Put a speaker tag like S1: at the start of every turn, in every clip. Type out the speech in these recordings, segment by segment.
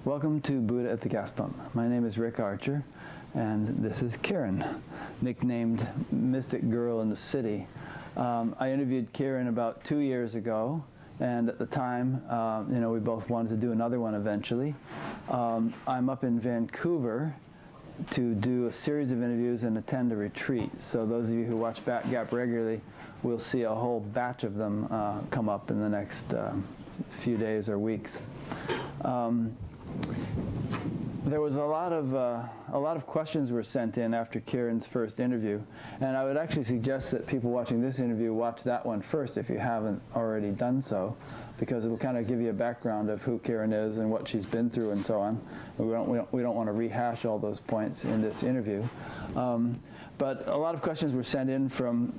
S1: Welcome to Buddha at the Gas Pump. My name is Rick Archer, and this is Kiran, nicknamed Mystic Girl in the City. I interviewed Kiran about 2 years ago, and at the time, we both wanted to do another one eventually. I'm up in Vancouver to do a series of interviews and attend a retreat. So those of you who watch Back Gap regularly will see a whole batch of them come up in the next few days or weeks. There was a lot of questions were sent in after Kiran's first interview, and I would actually suggest that people watching this interview watch that one first if you haven't already done so, because it'll kind of give you a background of who Kiran is and what she's been through and so on. We don't want to rehash all those points in this interview, but a lot of questions were sent in from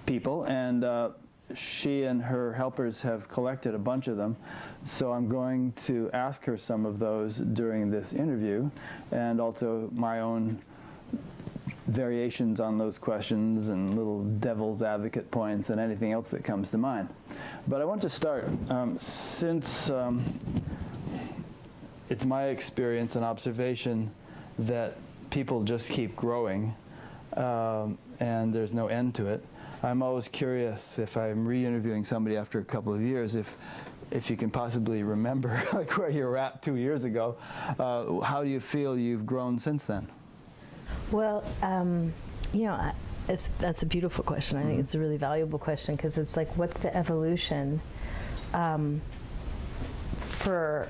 S1: people, and she and her helpers have collected a bunch of them, so I'm going to ask her some of those during this interview, and also my own variations on those questions and little devil's advocate points and anything else that comes to mind. But I want to start, since it's my experience and observation that people just keep growing and there's no end to it. I'm always curious, if I'm re-interviewing somebody after a couple of years, if you can possibly remember like where you were at 2 years ago. How do you feel you've grown since then?
S2: Well, that's a beautiful question. I think it's a really valuable question, because it's like, what's the evolution? For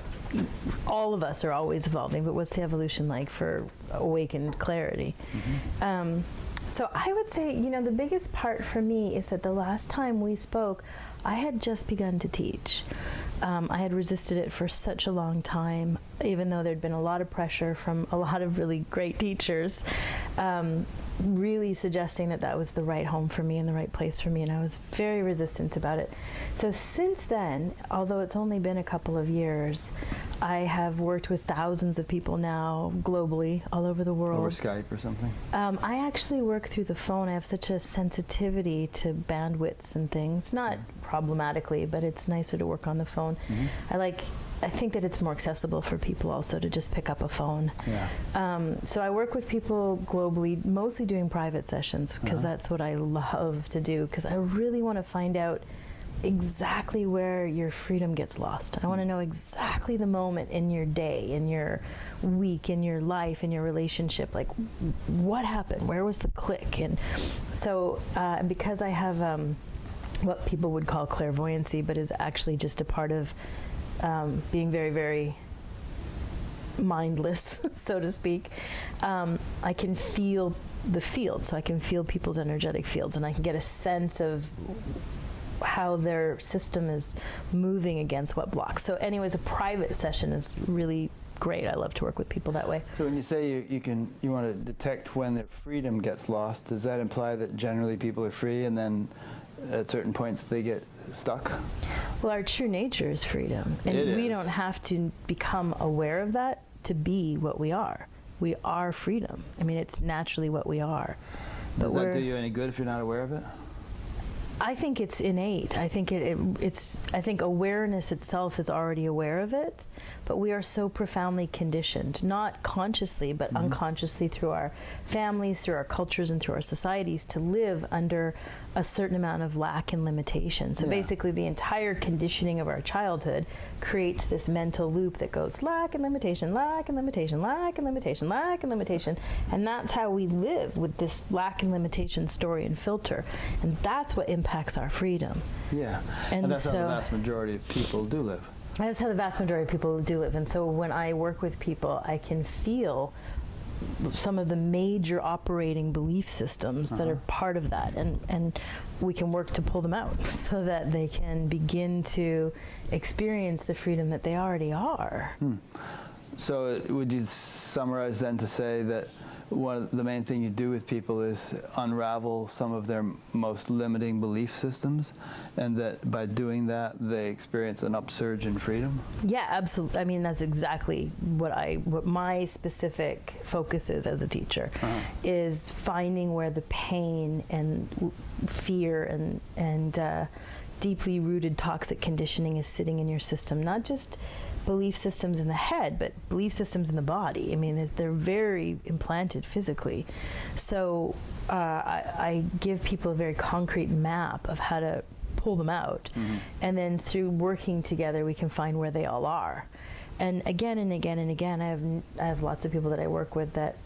S2: all of us are always evolving, but what's the evolution like for awakened clarity? So I would say, the biggest part for me is that the last time we spoke, I had just begun to teach. I had resisted it for such a long time, even though there'd been a lot of pressure from a lot of really great teachers, really suggesting that that was the right home for me and the right place for me, and I was very resistant about it. So since then, although it's only been a couple of years, I have worked with thousands of people now globally, all over the world.
S1: Over Skype or something?
S2: I actually work through the phone. I have such a sensitivity to bandwidths and things, not problematically, but it's nicer to work on the phone. I think that it's more accessible for people also to just pick up a phone. So I work with people globally, mostly doing private sessions, because that's what I love to do, because I really want to find out exactly where your freedom gets lost. I want to know exactly the moment in your day, in your week, in your life, in your relationship, like what happened, where was the click? And so because I have what people would call clairvoyancy, but is actually just a part of being very, very mindless, so to speak, I can feel the field, so I can feel people's energetic fields, and I can get a sense of how their system is moving against what blocks. So anyways, a private session is really great. I love to work with people that way. So
S1: when you say you want to detect when their freedom gets lost, does that imply that generally people are free and then at certain points they get stuck?
S2: Well, our true nature is freedom, and we don't have to become aware of that to be what we are. We are freedom. I mean, it's naturally what we are.
S1: Does that do you any good if you're not aware of it?
S2: I think it's innate. I think I think awareness itself is already aware of it, but we are so profoundly conditioned, not consciously, but unconsciously, through our families, through our cultures, and through our societies, to live under a certain amount of lack and limitation. So basically, the entire conditioning of our childhood creates this mental loop that goes lack and limitation, lack and limitation, lack and limitation, lack and limitation, and that's how we live, with this lack and limitation story and filter, and that's what impacts our freedom. And that's how the vast majority of people do live. That's how the vast majority of people do live. And so when I work with people, I can feel some of the major operating belief systems that are part of that, and we can work to pull them out so that they can begin to experience the freedom that they already are.
S1: So would you summarize then to say that one of the main thing you do with people is unravel some of their most limiting belief systems, and that by doing that they experience an upsurge in freedom? Yeah, absolutely. I mean, that's exactly what my specific focus is as a teacher, is finding where the pain and fear and
S2: deeply rooted toxic conditioning is sitting in your system, not just belief systems in the head, but belief systems in the body. I mean, they're very implanted physically. So I give people a very concrete map of how to pull them out. And then through working together, we can find where they all are. And again and again and again, I have lots of people that I work with that,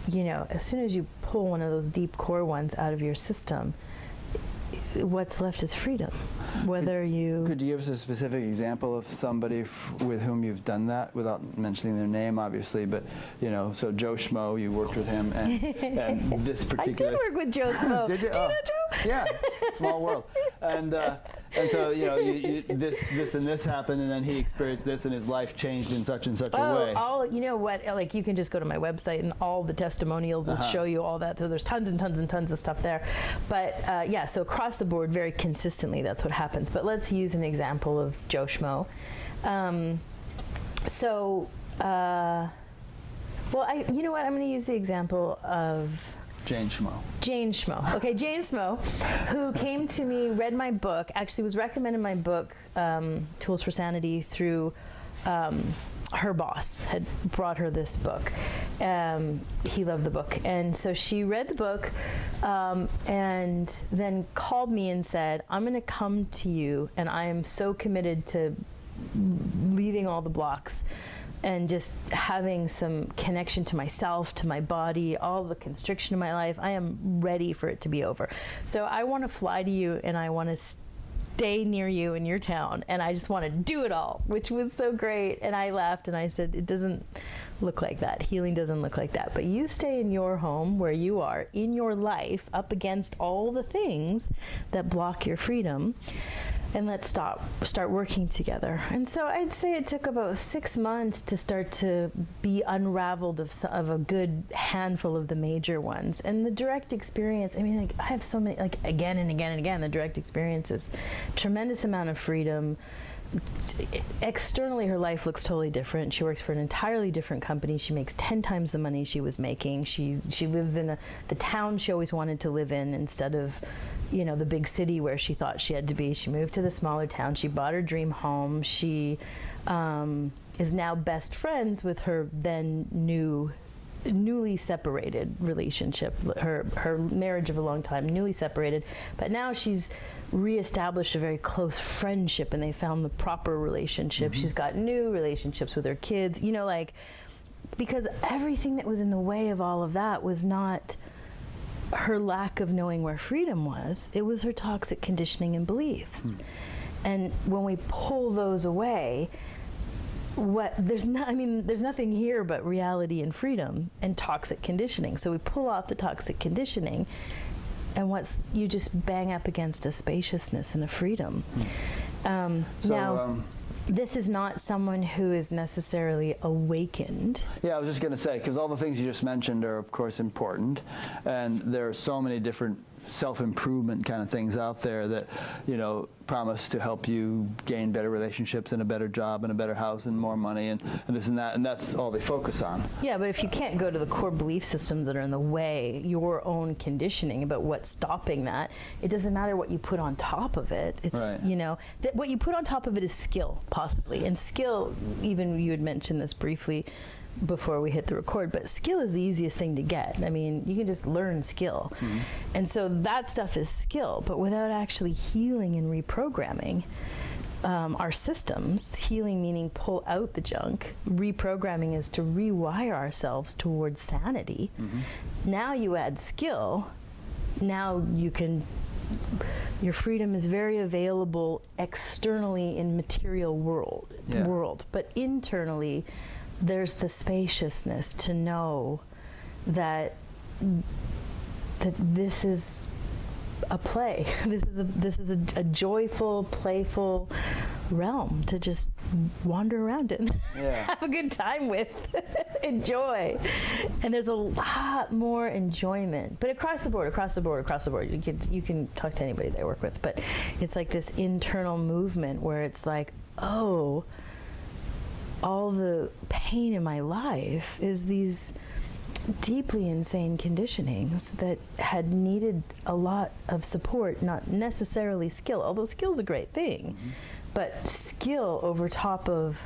S2: you know, as soon as you pull one of those deep core ones out of your system, what's left is freedom. Whether you...
S1: Could you give us a specific example of somebody with whom you've done that, without mentioning their name, obviously, but, you know, so Joe Schmo, you worked with him, and this particular...
S2: I did work with Joe Schmo.
S1: Did you?
S2: Do you know Joe?
S1: Yeah, small world. And so, you know, this and this happened, and then he experienced this, and his life changed in such and such a way.
S2: You know what, like, you can just go to my website, and all the testimonials will show you all that. So there's tons and tons and tons of stuff there. But, yeah, so across the board, very consistently, that's what happens. But let's use an example of Joe Schmo. You know what, I'm going to use the example of...
S1: Jane Schmo.
S2: Jane Schmo. Okay, Jane Schmo, who came to me, read my book, actually was recommended my book, Tools for Sanity, through her boss had brought her this book. He loved the book. And so she read the book and then called me and said, I'm going to come to you, and I am so committed to leaving all the blocks and just having some connection to myself, to my body, all the constriction in my life. I am ready for it to be over. So I want to fly to you, and I want to stay near you in your town, and I just want to do it all, which was so great. And I laughed and I said, it doesn't look like that. Healing doesn't look like that. But you stay in your home where you are, in your life, up against all the things that block your freedom, and let's start working together. And so I'd say it took about 6 months to start to be unraveled of a good handful of the major ones. And the direct experience, I mean, like, I have so many, like, again and again and again, the direct experiences, tremendous amount of freedom. Externally, her life looks totally different. She works for an entirely different company. She makes 10 times the money she was making. She lives in the town she always wanted to live in instead of, you know, the big city where she thought she had to be. She moved to the smaller town. She bought her dream home. She is now best friends with her then newly separated relationship, her marriage of a long time, newly separated, but now she's reestablished a very close friendship, and they found the proper relationship. She's got new relationships with her kids, you know, like, because everything that was in the way of all of that was not her lack of knowing where freedom was, it was her toxic conditioning and beliefs. And when we pull those away, there's nothing here but reality and freedom and toxic conditioning. So we pull off the toxic conditioning, and you just bang up against a spaciousness and a freedom. This is not someone who is necessarily awakened.
S1: Yeah, I was just going to say, because all the things you just mentioned are, of course, important, and there are so many different self-improvement kind of things out there that, you know, promise to help you gain better relationships and a better job and a better house and more money and this and that, and that's all they focus on.
S2: Yeah, but if you can't go to the core belief systems that are in the way, your own conditioning about what's stopping that, it doesn't matter what you put on top of it. It's, right. You know, what you put on top of it is skill, possibly. And skill, even you had mentioned this briefly before we hit the record, but skill is the easiest thing to get. I mean, you can just learn skill. And so that stuff is skill, but without actually healing and reprogramming our systems, healing meaning pull out the junk, reprogramming is to rewire ourselves towards sanity. Now you add skill, now your freedom is very available externally in material world, but internally there's the spaciousness to know that this is a play. This is a joyful, playful realm to just wander around in, have a good time with, enjoy. And there's a lot more enjoyment. But across the board, you can talk to anybody that I work with, but it's like this internal movement where it's like, oh, all the pain in my life is these deeply insane conditionings that had needed a lot of support, not necessarily skill, although skill's a great thing, but skill over top of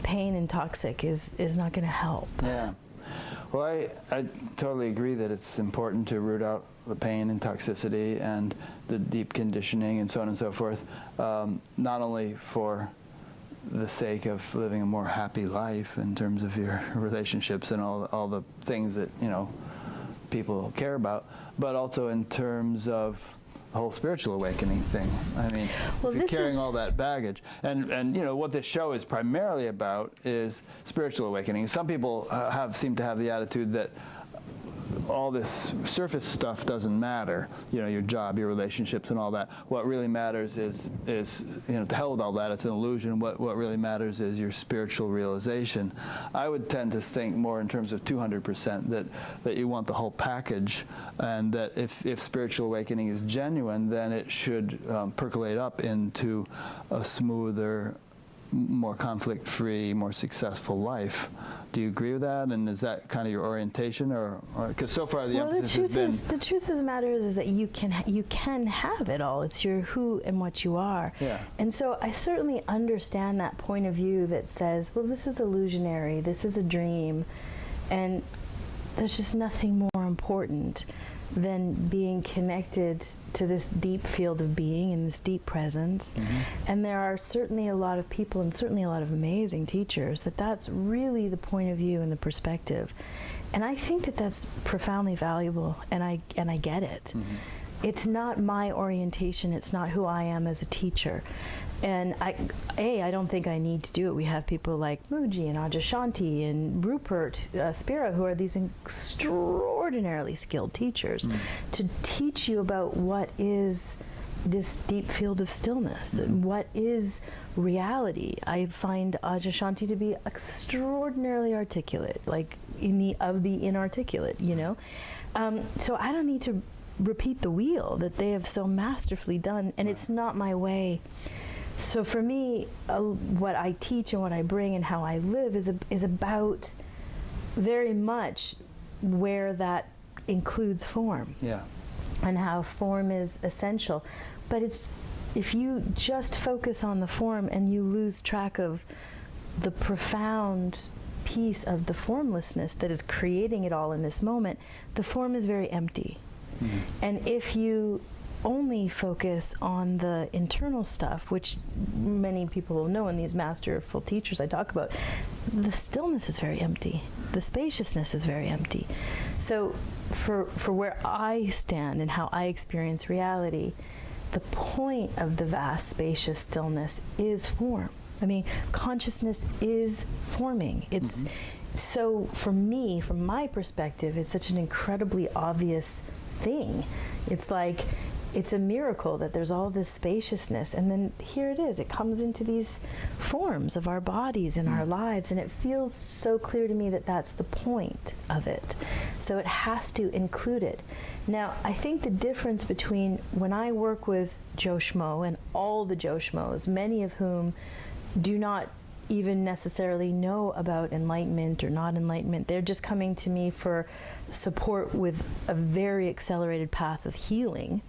S2: pain and toxic is not going to help.
S1: Yeah. Well, I totally agree that it's important to root out the pain and toxicity and the deep conditioning and so on and so forth, not only for the sake of living a more happy life in terms of your relationships and all the things that, you know, people care about, but also in terms of the whole spiritual awakening thing. I mean, if you're carrying all that baggage, and you know what this show is primarily about is spiritual awakening. Some people seem to have the attitude that all this surface stuff doesn't matter. You know, your job, your relationships, and all that. What really matters is you know, to hell with all that. It's an illusion. What really matters is your spiritual realization. I would tend to think more in terms of 200%, that you want the whole package, and that if spiritual awakening is genuine, then it should percolate up into a smoother, more conflict-free, more successful life. Do you agree with that? And is that kind of your orientation, or because so far the emphasis has been? The
S2: truth of the matter is that you can have it all. It's your who and what you are.
S1: Yeah.
S2: And so I certainly understand that point of view that says, well, this is illusionary, this is a dream, and there's just nothing more important than being connected to this deep field of being and this deep presence. And there are certainly a lot of people, and certainly a lot of amazing teachers, that's really the point of view and the perspective. And I think that that's profoundly valuable, and I get it. It's not my orientation, it's not who I am as a teacher. And I don't think I need to do it. We have people like Mooji and Adyashanti and Rupert Spira, who are these extraordinarily skilled teachers, to teach you about what is this deep field of stillness, and what is reality. I find Adyashanti to be extraordinarily articulate, like of the inarticulate, you know. So I don't need to repeat the wheel that they have so masterfully done, and it's not my way. So for me, what I teach and what I bring and how I live is about very much where that includes form.
S1: Yeah.
S2: And how form is essential. But if you just focus on the form and you lose track of the profound piece of the formlessness that is creating it all in this moment, the form is very empty. And if you only focus on the internal stuff, which many people will know, and these masterful teachers I talk about, the stillness is very empty. The spaciousness is very empty. So for where I stand and how I experience reality, the point of the vast, spacious stillness is form. I mean, consciousness is forming. It's so for me, from my perspective, it's such an incredibly obvious thing. It's like, it's a miracle that there's all this spaciousness, and then here it is. It comes into these forms of our bodies and our lives, and it feels so clear to me that that's the point of it. So it has to include it. Now, I think the difference between when I work with Joe Schmo and all the Joe Schmoes, many of whom do not even necessarily know about enlightenment or not enlightenment, they're just coming to me for support with a very accelerated path of healing.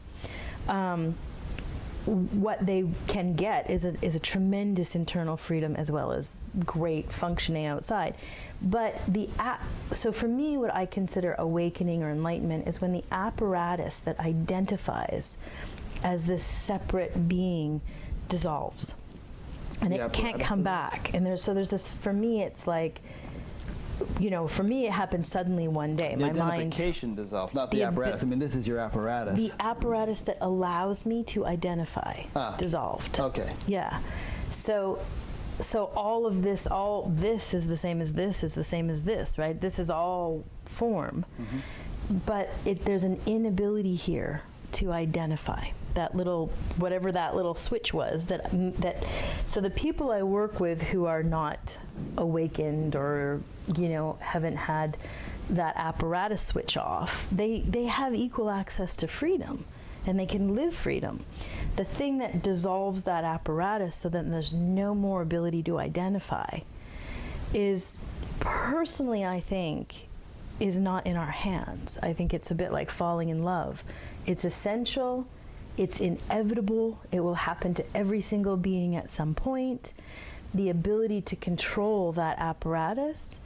S2: What they can get is a tremendous internal freedom as well as great functioning outside. But so for me, what I consider awakening or enlightenment is when the apparatus that identifies as this separate being dissolves, and it can't come back. And there's this, for me, it's like, you know, for me, it happened suddenly one day.
S1: The identification dissolves, not the apparatus. I mean, this is your apparatus.
S2: The apparatus that allows me to identify dissolved.
S1: Okay.
S2: Yeah. So all this is the same as this is the same as this, right? This is all form. But there's an inability here to identify that little, whatever that little switch was, so the people I work with who are not awakened or, you know, haven't had that apparatus switch off, they have equal access to freedom, and they can live freedom. The thing that dissolves that apparatus so that there's no more ability to identify is, personally, I think, is not in our hands. I think it's a bit like falling in love. It's essential, it's inevitable, it will happen to every single being at some point. The ability to control that apparatus,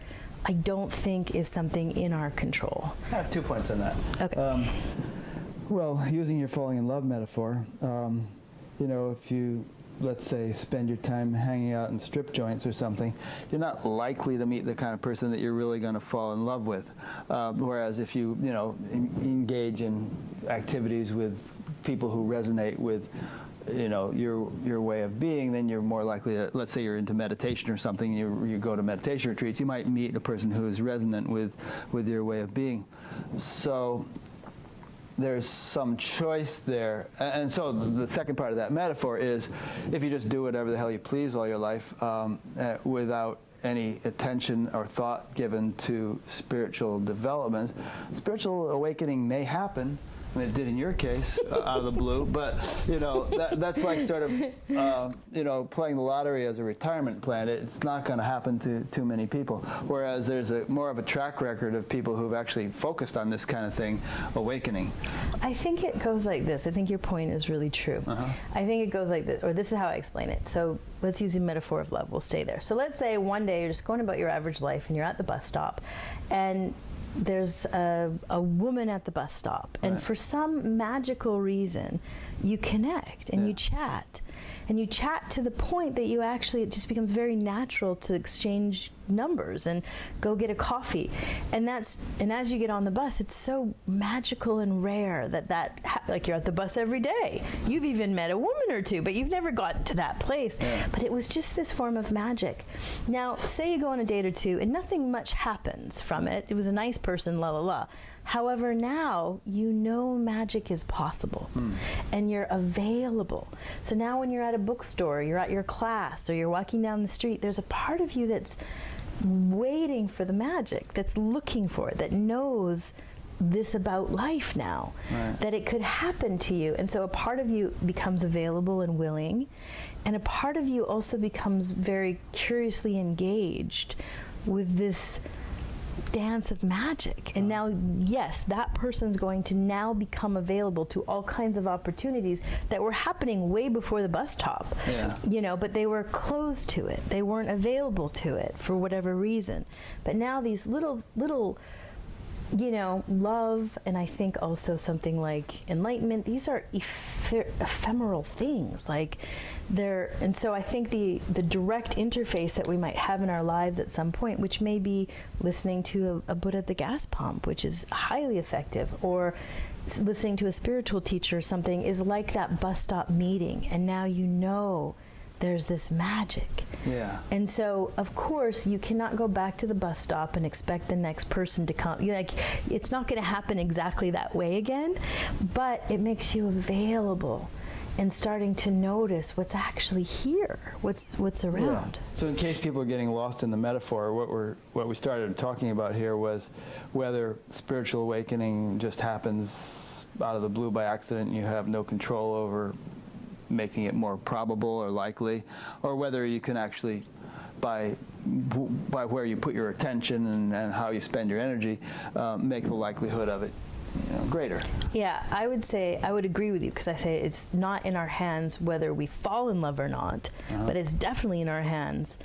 S2: I don't think is something in our control.
S1: I have 2 points on that.
S2: Okay.
S1: Well, using your falling in love metaphor, you know, if you, let's say, spend your time hanging out in strip joints or something, you're not likely to meet the kind of person that you're really going to fall in love with. Whereas if you, you know, engage in activities with people who resonate with, you know, your way of being, then you're more likely to, let's say you're into meditation or something, you go to meditation retreats, you might meet a person who is resonant with your way of being. So there's some choice there. And so the second part of that metaphor is, if you just do whatever the hell you please all your life without any attention or thought given to spiritual development, spiritual awakening may happen. I mean, it did in your case, out of the blue, but, you know, that's like sort of, you know, playing the lottery as a retirement plan. It's not going to happen to too many people, whereas there's more of a track record of people who've actually focused on this kind of thing, awakening.
S2: I think it goes like this. I think your point is really true. I think it goes like this, or this is how I explain it. So let's use a metaphor of love. We'll stay there. So let's say one day you're just going about your average life and you're at the bus stop, and there's a woman at the bus stop, and for some magical reason you connect and you chat, and you chat to the point that you actually, it just becomes very natural to exchange numbers and go get a coffee. And as you get on the bus, it's so magical and rare like you're at the bus every day. You've even met a woman or two, but you've never gotten to that place. But it was just this form of magic. Now, say you go on a date or two and nothing much happens from it. It was a nice person, la la la. However, now you know magic is possible and you're available. So now when you're at a bookstore, you're at your class, or you're walking down the street, there's a part of you that's waiting for the magic, that's looking for it, that knows this about life now, that it could happen to you. And so a part of you becomes available and willing, and a part of you also becomes very curiously engaged with this dance of magic. And now, yes, that person's going to now become available to all kinds of opportunities that were happening way before the bus stop. You know, but they were closed to it. They weren't available to it for whatever reason. But now these little, you know, love, and I think also something like enlightenment, these are ephemeral things. Like and so I think the direct interface that we might have in our lives at some point, which may be listening to a Buddha at the gas pump, which is highly effective, or listening to a spiritual teacher or something, is like that bus stop meeting, and now you know there's this magic. And so, of course, you cannot go back to the bus stop and expect the next person to come. Like, it's not going to happen exactly that way again, but it makes you available and starting to notice what's actually here, what's around.
S1: So in case people are getting lost in the metaphor, what we started talking about here was whether spiritual awakening just happens out of the blue by accident and you have no control over making it more probable or likely, or whether you can actually, by where you put your attention and how you spend your energy, make the likelihood of it, you know, greater.
S2: Yeah, I would say, I would agree with you, because I say it's not in our hands whether we fall in love or not, but it's definitely in our hands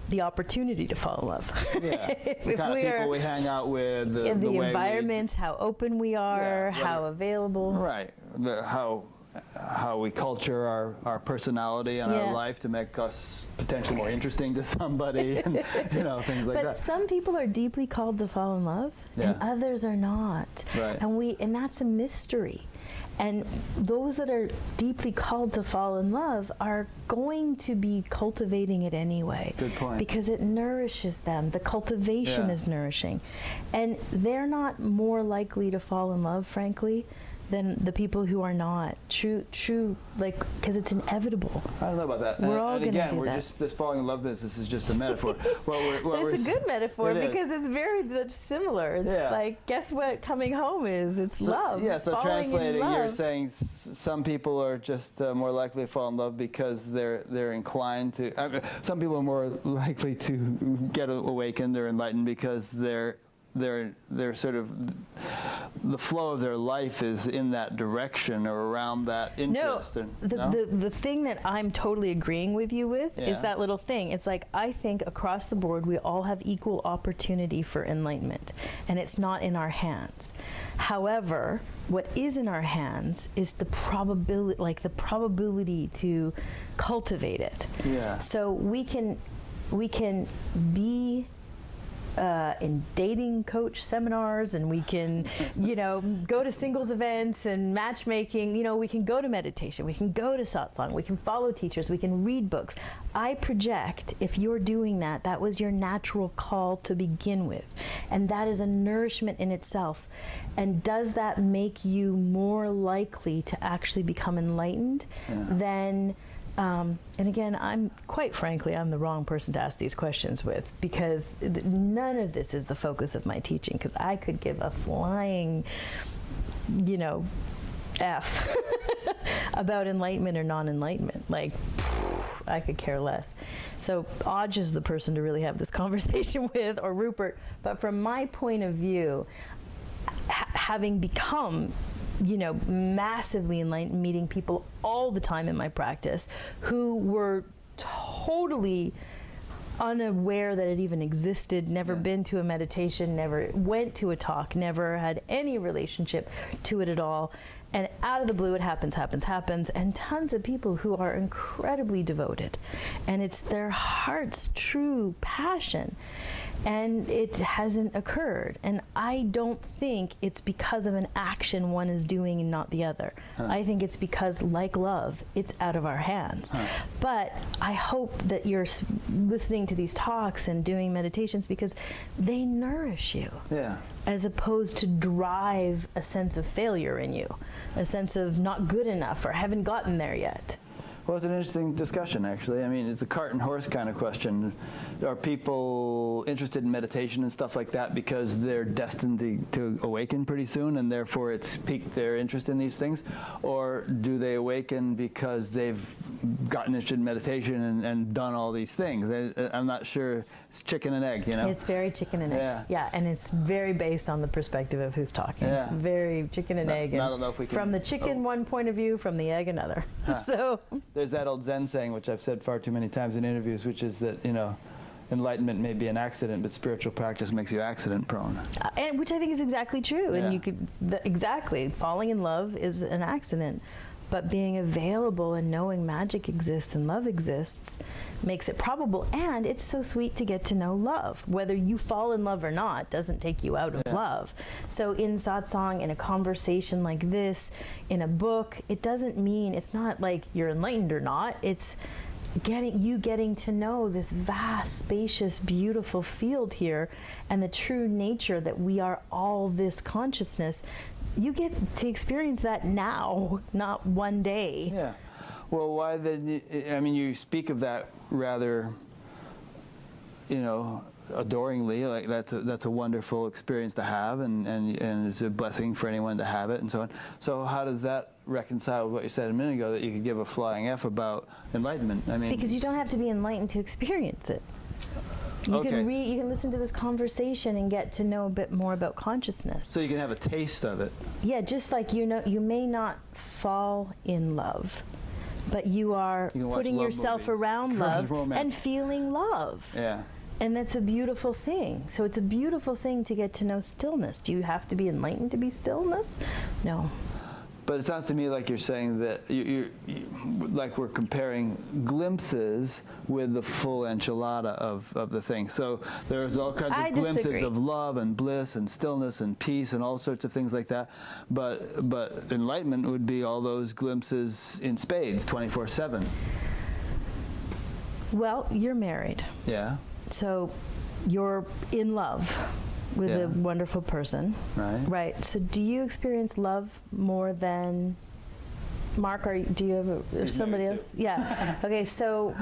S2: the opportunity to fall in love.
S1: The kind of people we hang out with, the
S2: environments, how open we are, how available.
S1: How we culture our personality and our life to make us potentially more interesting to somebody, and you know, things like that.
S2: But some people are deeply called to fall in love, and others are not. And that's a mystery. And those that are deeply called to fall in love are going to be cultivating it anyway.
S1: Good point.
S2: Because it nourishes them. The cultivation is nourishing. And they're not more likely to fall in love, frankly, than the people who are not. True, like, because it's inevitable.
S1: I don't know about that.
S2: We're all going to do that.
S1: Just, this falling in love business is just a metaphor.
S2: It's a good metaphor because it's very similar. It's like, guess what coming home is? It's love.
S1: Yeah, so translating, you're saying some people are just more likely to fall in love because they're inclined to, some people are more likely to get awakened or enlightened because they're they're sort of, the flow of their life is in that direction or around that interest.
S2: The thing that I'm totally agreeing with you with is that little thing. It's like, I think across the board we all have equal opportunity for enlightenment, and it's not in our hands. However, what is in our hands is the probability to cultivate it.
S1: Yeah.
S2: So we can be in dating coach seminars, and we can, go to singles events and matchmaking. We can go to meditation, we can go to satsang, we can follow teachers, we can read books. I project, if you're doing that, that was your natural call to begin with, and that is a nourishment in itself. And does that make you more likely to actually become enlightened than and again, quite frankly, I'm the wrong person to ask these questions with, because none of this is the focus of my teaching, because I could give a flying, F about enlightenment or non-enlightenment. Like, I could care less. So Aj is the person to really have this conversation with, or Rupert. But from my point of view, having become massively enlightened, meeting people all the time in my practice who were totally unaware that it even existed, never been to a meditation, never went to a talk, never had any relationship to it at all. And out of the blue, it happens, and tons of people who are incredibly devoted. And it's their heart's true passion. And it hasn't occurred. And I don't think it's because of an action one is doing and not the other. I think it's because, like love, it's out of our hands. But I hope that you're listening to these talks and doing meditations because they nourish you. Yeah. As opposed to drive a sense of failure in you, a sense of not good enough or haven't gotten there yet.
S1: Well, it's an interesting discussion, actually. I mean, it's a cart and horse kind of question. Are people interested in meditation and stuff like that because they're destined to awaken pretty soon, and therefore it's piqued their interest in these things? Or do they awaken because they've gotten interested in meditation and done all these things? I'm not sure. It's chicken and egg,
S2: It's very chicken and egg. Yeah, and it's very based on the perspective of who's talking. Yeah. Very chicken and egg. And I don't know if we can, from the chicken one point of view, from the egg another. So
S1: there's that old Zen saying, which I've said far too many times in interviews, which is that, enlightenment may be an accident, but spiritual practice makes you accident prone.
S2: And which I think is exactly true. Yeah. And you could, exactly, falling in love is an accident. But being available and knowing magic exists and love exists makes it probable. And it's so sweet to get to know love. Whether you fall in love or not doesn't take you out of love. So in satsang, in a conversation like this, in a book, it doesn't mean, it's not like you're enlightened or not. It's getting to know this vast, spacious, beautiful field here, and the true nature that we are all this consciousness. You get to experience that now, not one day. Yeah.
S1: Well, why then? I mean, you speak of that rather, adoringly. Like that's a wonderful experience to have, and it's a blessing for anyone to have it, and so on. So how does that reconcile with what you said a minute ago, that you could give a flying F about enlightenment? I mean,
S2: because you don't have to be enlightened to experience it. You can listen to this conversation and get to know a bit more about consciousness.
S1: So you can have a taste of it.
S2: Yeah, just like you may not fall in love, but you are putting yourself around love and feeling love. Yeah. And that's a beautiful thing. So it's a beautiful thing to get to know stillness. Do you have to be enlightened to be stillness? No.
S1: But it sounds to me like you're saying that like we're comparing glimpses with the full enchilada of the thing. So there's all kinds of glimpses of love and bliss and stillness and peace and all sorts of things like that. But enlightenment would be all those glimpses in spades, 24/7.
S2: Well, you're married. Yeah. So you're in love with a wonderful person. Right. So do you experience love more than Mark? Do you have somebody else? Yeah. Okay, so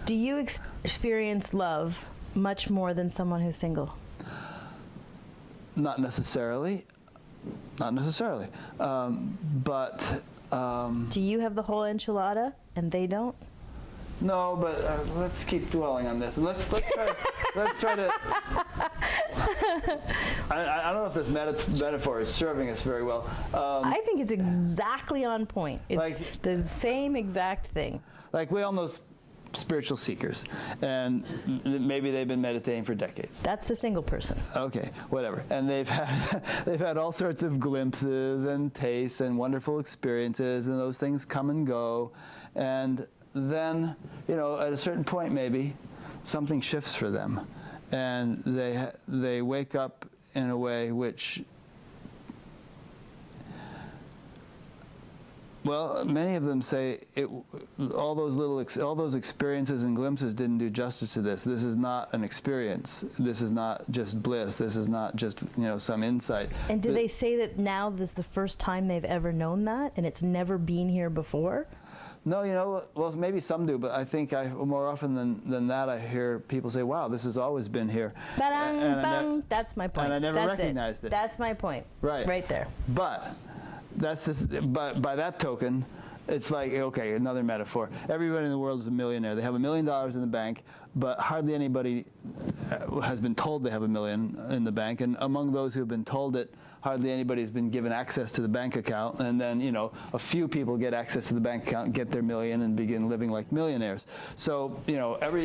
S2: do you experience love much more than someone who's single?
S1: Not necessarily. But
S2: do you have the whole enchilada and they don't?
S1: No, but let's keep dwelling on this. Let's try to. I don't know if this metaphor is serving us very well.
S2: I think it's exactly on point. It's like, the same exact thing.
S1: Like we all know spiritual seekers, and maybe they've been meditating for decades.
S2: That's the single person.
S1: Okay, whatever. And they've had all sorts of glimpses and tastes and wonderful experiences, and those things come and go. And then, at a certain point, maybe something shifts for them, and they wake up in a way which, well, many of them say all those experiences and glimpses didn't do justice to this. This is not an experience. This is not just bliss. This is not just some insight.
S2: And do they say that now this is the first time they've ever known that, and it's never been here before?
S1: No, well, maybe some do, but I think more often than that, I hear people say, "Wow, this has always been here."
S2: That's my point.
S1: And I never recognized it.
S2: That's my point. Right there.
S1: But but by that token, it's like, okay, another metaphor. Everybody in the world is a millionaire. They have $1 million in the bank, but hardly anybody has been told they have $1 million in the bank. And among those who have been told it, hardly anybody has been given access to the bank account. And then, a few people get access to the bank account, get their million, and begin living like millionaires. So,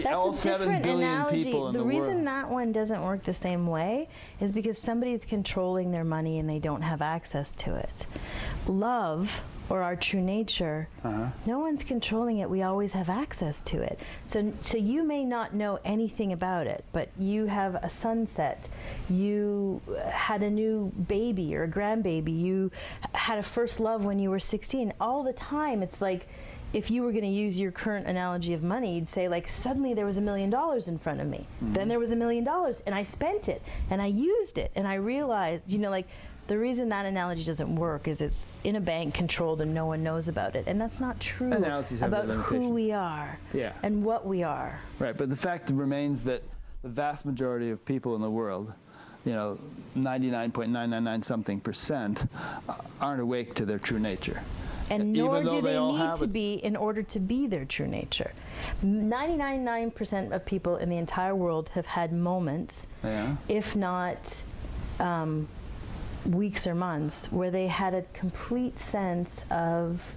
S1: all 7 billion people in the world.
S2: The reason that one doesn't work the same way is because somebody's controlling their money and they don't have access to it. Love, or our true nature, no one's controlling it. We always have access to it. So you may not know anything about it, but you have a sunset. You had a new baby or a grandbaby. You had a first love when you were 16. All the time, it's like, if you were going to use your current analogy of money, you'd say, like, suddenly there was $1 million in front of me. Then there was $1 million, and I spent it, and I used it, and I realized, the reason that analogy doesn't work is it's in a bank controlled and no one knows about it. And that's not true about who we are and what we are.
S1: Right, but the fact remains that the vast majority of people in the world, 99.999 something percent, aren't awake to their true nature.
S2: And nor do they need to be in order to be their true nature. 99.9% of people in the entire world have had moments, if not weeks or months, where they had a complete sense of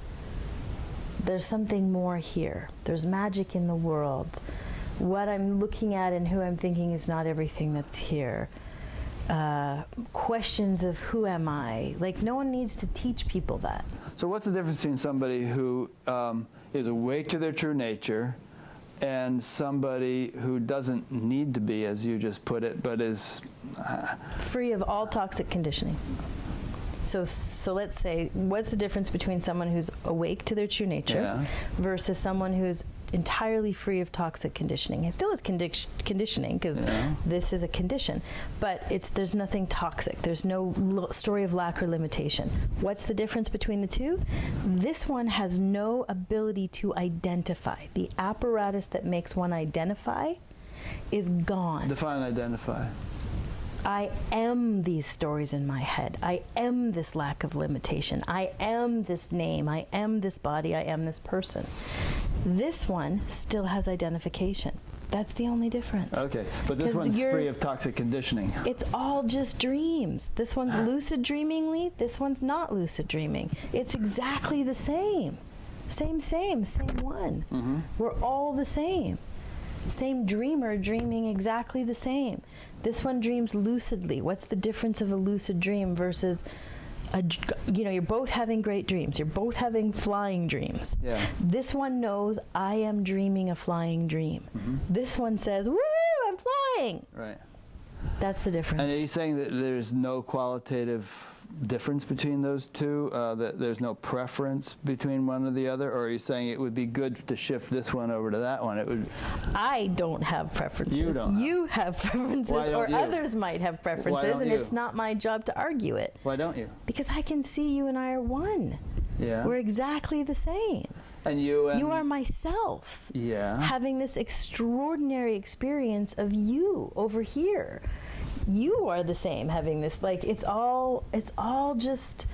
S2: there's something more here. There's magic in the world. What I'm looking at and who I'm thinking is not everything that's here. Questions of who am I? Like, no one needs to teach people that.
S1: So what's the difference between somebody who is awake to their true nature and somebody who doesn't need to be, as you just put it, but is
S2: free of all toxic conditioning? So let's say, what's the difference between someone who's awake to their true nature versus someone who's entirely free of toxic conditioning? It still is conditioning, because this is a condition, but there's nothing toxic. There's no story of lack or limitation. What's the difference between the two? This one has no ability to identify. The apparatus that makes one identify is gone.
S1: Define identify.
S2: I am these stories in my head. I am this lack of limitation. I am this name. I am this body. I am this person. This one still has identification. That's the only difference.
S1: Okay, but this one's free of toxic conditioning.
S2: It's all just dreams. This one's lucid dreamingly. This one's not lucid dreaming. It's exactly the same. Same one. We're all the same. Same dreamer dreaming exactly the same. This one dreams lucidly. What's the difference of a lucid dream versus you're both having great dreams. You're both having flying dreams. This one knows I am dreaming a flying dream. This one says, woo, I'm flying.
S1: Right.
S2: That's the difference.
S1: And are you saying that there's no qualitative difference between those two, that there's no preference between one or the other, or are you saying it would be good to shift this one over to that one? It would.
S2: I don't have preferences.
S1: You don't.
S2: You have preferences, or others might have preferences, and it's not my job to argue it.
S1: Why don't you?
S2: Because I can see you and I are one. We're exactly the same.
S1: And you
S2: are myself. Having this extraordinary experience of you over here. You are the same, having this, like, it's all just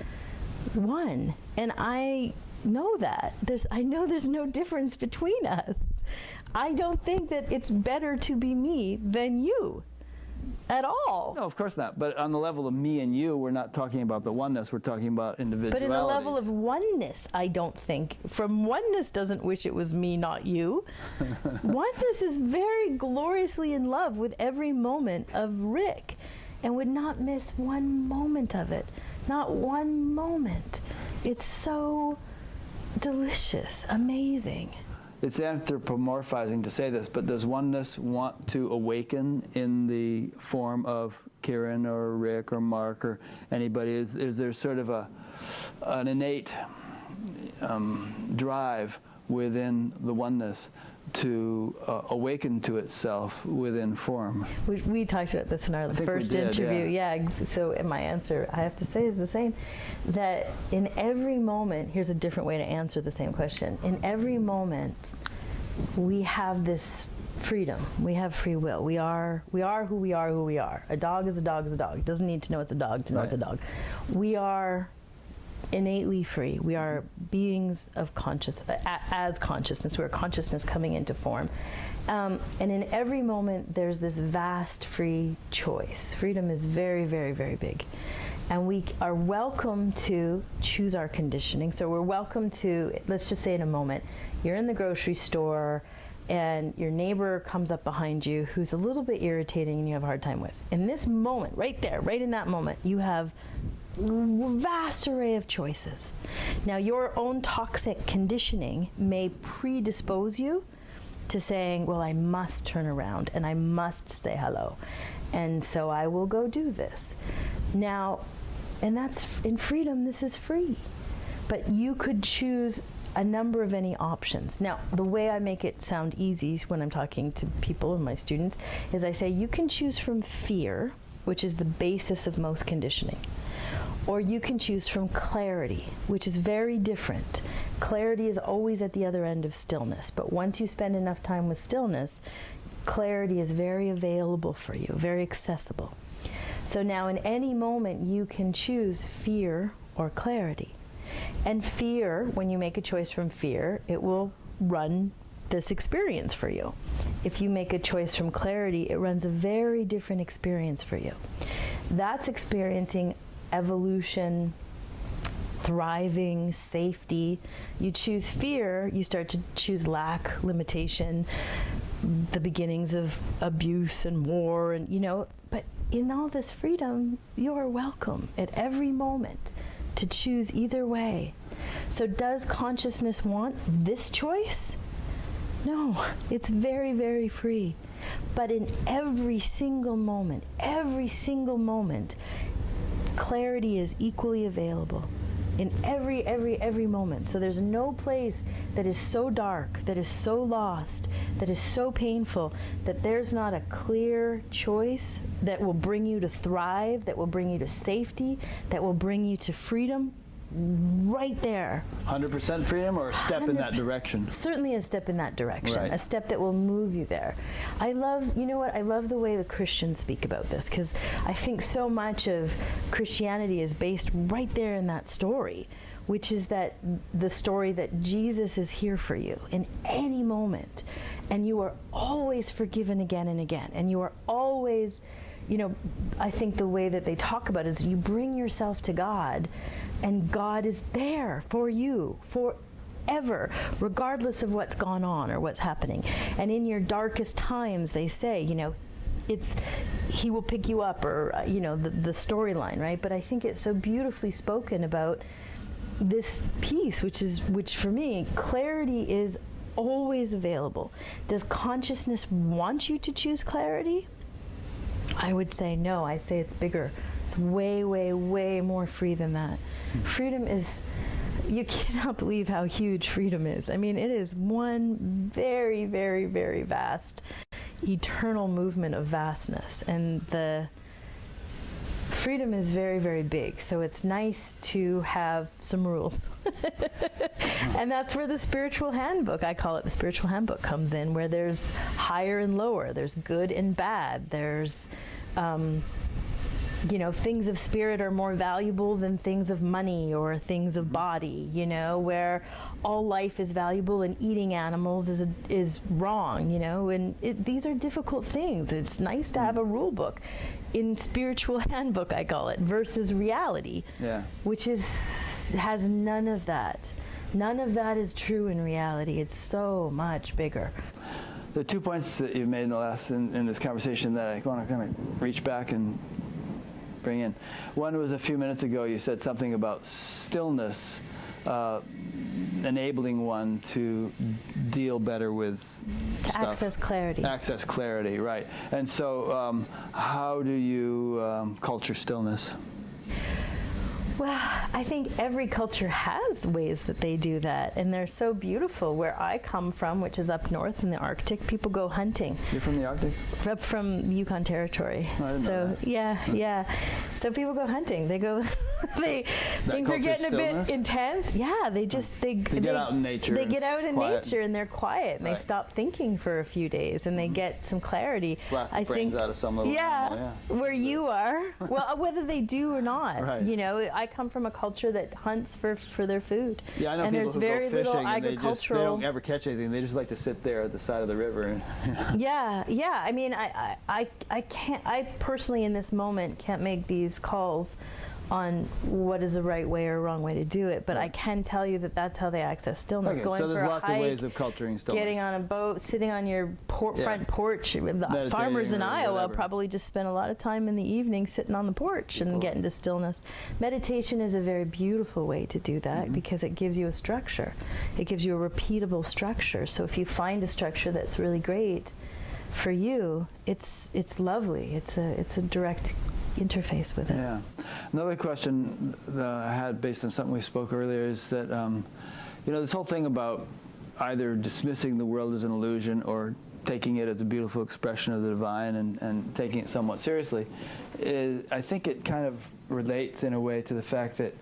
S2: one. And I know that. I know there's no difference between us. I don't think that it's better to be me than you. at all.
S1: No, of course not. But on the level of me and you, we're not talking about the oneness. We're talking about individuality.
S2: But in the level of oneness, I don't think. From oneness doesn't wish it was me, not you. Oneness is very gloriously in love with every moment of Rick and would not miss one moment of it. Not one moment. It's so delicious, amazing.
S1: It's anthropomorphizing to say this, but does oneness want to awaken in the form of Kiran or Rick or Mark or anybody? Is there sort of an innate drive within the oneness to awaken to itself within form?
S2: We talked about this in our first interview. Yeah. So my answer, I have to say, is the same. That in every moment, here's a different way to answer the same question. In every moment, we have this freedom. We have free will. We are who we are. A dog is a dog is a dog. It doesn't need to know it's a dog to know it's a dog. We are innately free. We are beings of as consciousness. We're consciousness coming into form. And in every moment, there's this vast free choice. Freedom is very, very, very big. And we are welcome to choose our conditioning. So we're welcome to, let's just say in a moment, you're in the grocery store and your neighbor comes up behind you who's a little bit irritating and you have a hard time with. In this moment, right there, right in that moment, you have vast array of choices. Now, your own toxic conditioning may predispose you to saying, well, I must turn around and I must say hello. And so I will go do this. Now, and that's in freedom, this is free. But you could choose a number of any options. Now, the way I make it sound easy when I'm talking to people and my students is I say you can choose from fear, which is the basis of most conditioning. Or you can choose from clarity, which is very different. Clarity is always at the other end of stillness, but once you spend enough time with stillness, clarity is very available for you, very accessible. So now in any moment you can choose fear or clarity. And fear, when you make a choice from fear, it will run this experience for you. If you make a choice from clarity, it runs a very different experience for you. That's experiencing evolution, thriving, safety. You choose fear, you start to choose lack, limitation, the beginnings of abuse and war, and but in all this freedom, you are welcome at every moment to choose either way. So does consciousness want this choice? No, it's very, very free. But in every single moment, clarity is equally available in every moment. So there's no place that is so dark, that is so lost, that is so painful, that there's not a clear choice that will bring you to thrive, that will bring you to safety, that will bring you to freedom. Right there.
S1: 100% freedom, or a step in that direction?
S2: Certainly a step in that direction,
S1: right.
S2: A step that will move you there. I love, I love the way the Christians speak about this, because I think so much of Christianity is based right there in that story, which is that the story that Jesus is here for you in any moment, and you are always forgiven again and again, and you are always, I think the way that they talk about it is you bring yourself to God, and God is there for you forever, regardless of what's gone on or what's happening. And in your darkest times, they say, He will pick you up, or the storyline, right? But I think it's so beautifully spoken about this piece, which for me, clarity is always available. Does consciousness want you to choose clarity? I would say no. I say it's bigger. It's way, way, way more free than that. Freedom is, you cannot believe how huge freedom is. I mean, it is one very, very, very vast, eternal movement of vastness. And the freedom is very, very big. So it's nice to have some rules. And that's where the spiritual handbook, I call it the spiritual handbook, comes in, where there's higher and lower, there's good and bad, there's you know, things of spirit are more valuable than things of money or things of body, you know, where all life is valuable and eating animals is wrong, you know, and these are difficult things. It's nice to have a rule book. In spiritual handbook, I call it, versus reality, which has none of that. None of that is true in reality. It's so much bigger.
S1: There are 2 points that you've made in this conversation that I want to kind of reach back and bring in. One was a few minutes ago, you said something about stillness enabling one to deal better with stuff.
S2: Access clarity.
S1: Access clarity, right. And so how do you culture stillness?
S2: Well, I think every culture has ways that they do that, and they're so beautiful. Where I come from, which is up north in the Arctic, people go hunting.
S1: You're from the Arctic?
S2: Up from the Yukon Territory.
S1: Oh, I didn't know that.
S2: Yeah. So people go hunting. They go. Things are getting
S1: stillness?
S2: A bit intense. Yeah, they
S1: get out in nature.
S2: They get out in nature and they're quiet and they stop thinking for a few days and they get some clarity.
S1: Blast the brains out of some little animal,
S2: where you are. Well, whether they do or not.
S1: Right.
S2: You know, I come from a culture that hunts for their food.
S1: Yeah, I know
S2: and
S1: people
S2: there's
S1: who
S2: very
S1: go fishing
S2: little agricultural.
S1: they don't ever catch anything. They just like to sit there at the side of the river.
S2: Yeah. I mean, I can't. I personally, in this moment, can't make these calls on what is the right way or wrong way to do it, but I can tell you that that's how they access stillness.
S1: Okay,
S2: going
S1: so there's
S2: for
S1: lots
S2: a hike,
S1: of ways of culturing stillness.
S2: Getting on a boat, sitting on your front porch. The farmers in Iowa probably just spend a lot of time in the evening sitting on the porch and getting to stillness. Meditation is a very beautiful way to do that because it gives you a structure. It gives you a repeatable structure. So if you find a structure that's really great for you, it's lovely. It's a direct interface with it.
S1: Yeah. Another question that I had based on something we spoke earlier is that, you know, this whole thing about either dismissing the world as an illusion or taking it as a beautiful expression of the divine and taking it somewhat seriously, I think it kind of relates in a way to the fact that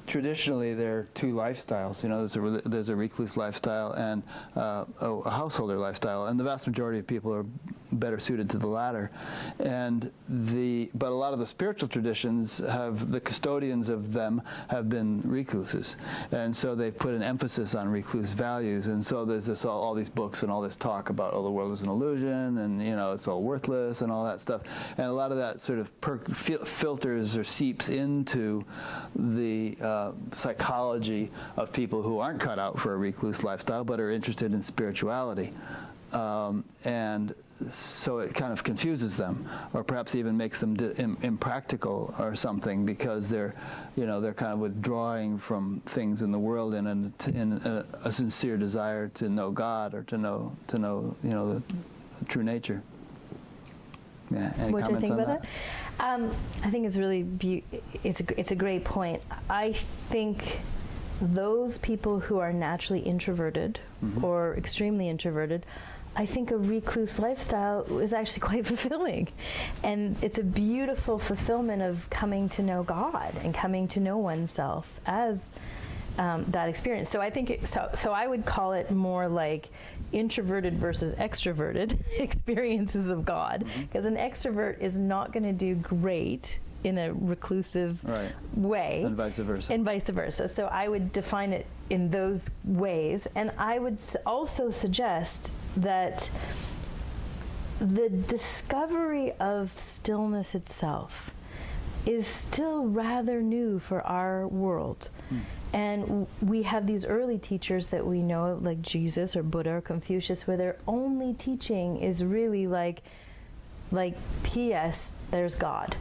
S1: traditionally there are two lifestyles. You know, there's a recluse lifestyle and a householder lifestyle, and the vast majority of people are better suited to the latter. But a lot of the spiritual traditions the custodians of them have been recluses, and so they've put an emphasis on recluse values. And so there's all these books and all this talk about, the world is an illusion, and you know, it's all worthless and all that stuff. And a lot of that sort of filters or seeps into the psychology of people who aren't cut out for a recluse lifestyle but are interested in spirituality. And so it kind of confuses them, or perhaps even makes them impractical or something, because they're kind of withdrawing from things in the world in a sincere desire to know God or to know the true nature. Yeah. Any
S2: what do you
S1: comments
S2: think
S1: on
S2: about that? I think it's really it's a great point. I think those people who are naturally introverted or extremely introverted, I think a recluse lifestyle is actually quite fulfilling. And it's a beautiful fulfillment of coming to know God and coming to know oneself as that experience. So I think so I would call it more like introverted versus extroverted experiences of God, because an extrovert is not going to do great in a reclusive way,
S1: and vice versa.
S2: So I would define it in those ways, and I would also suggest that the discovery of stillness itself is still rather new for our world. And we have these early teachers that we know, like Jesus or Buddha or Confucius, where their only teaching is really like P.S. there's God.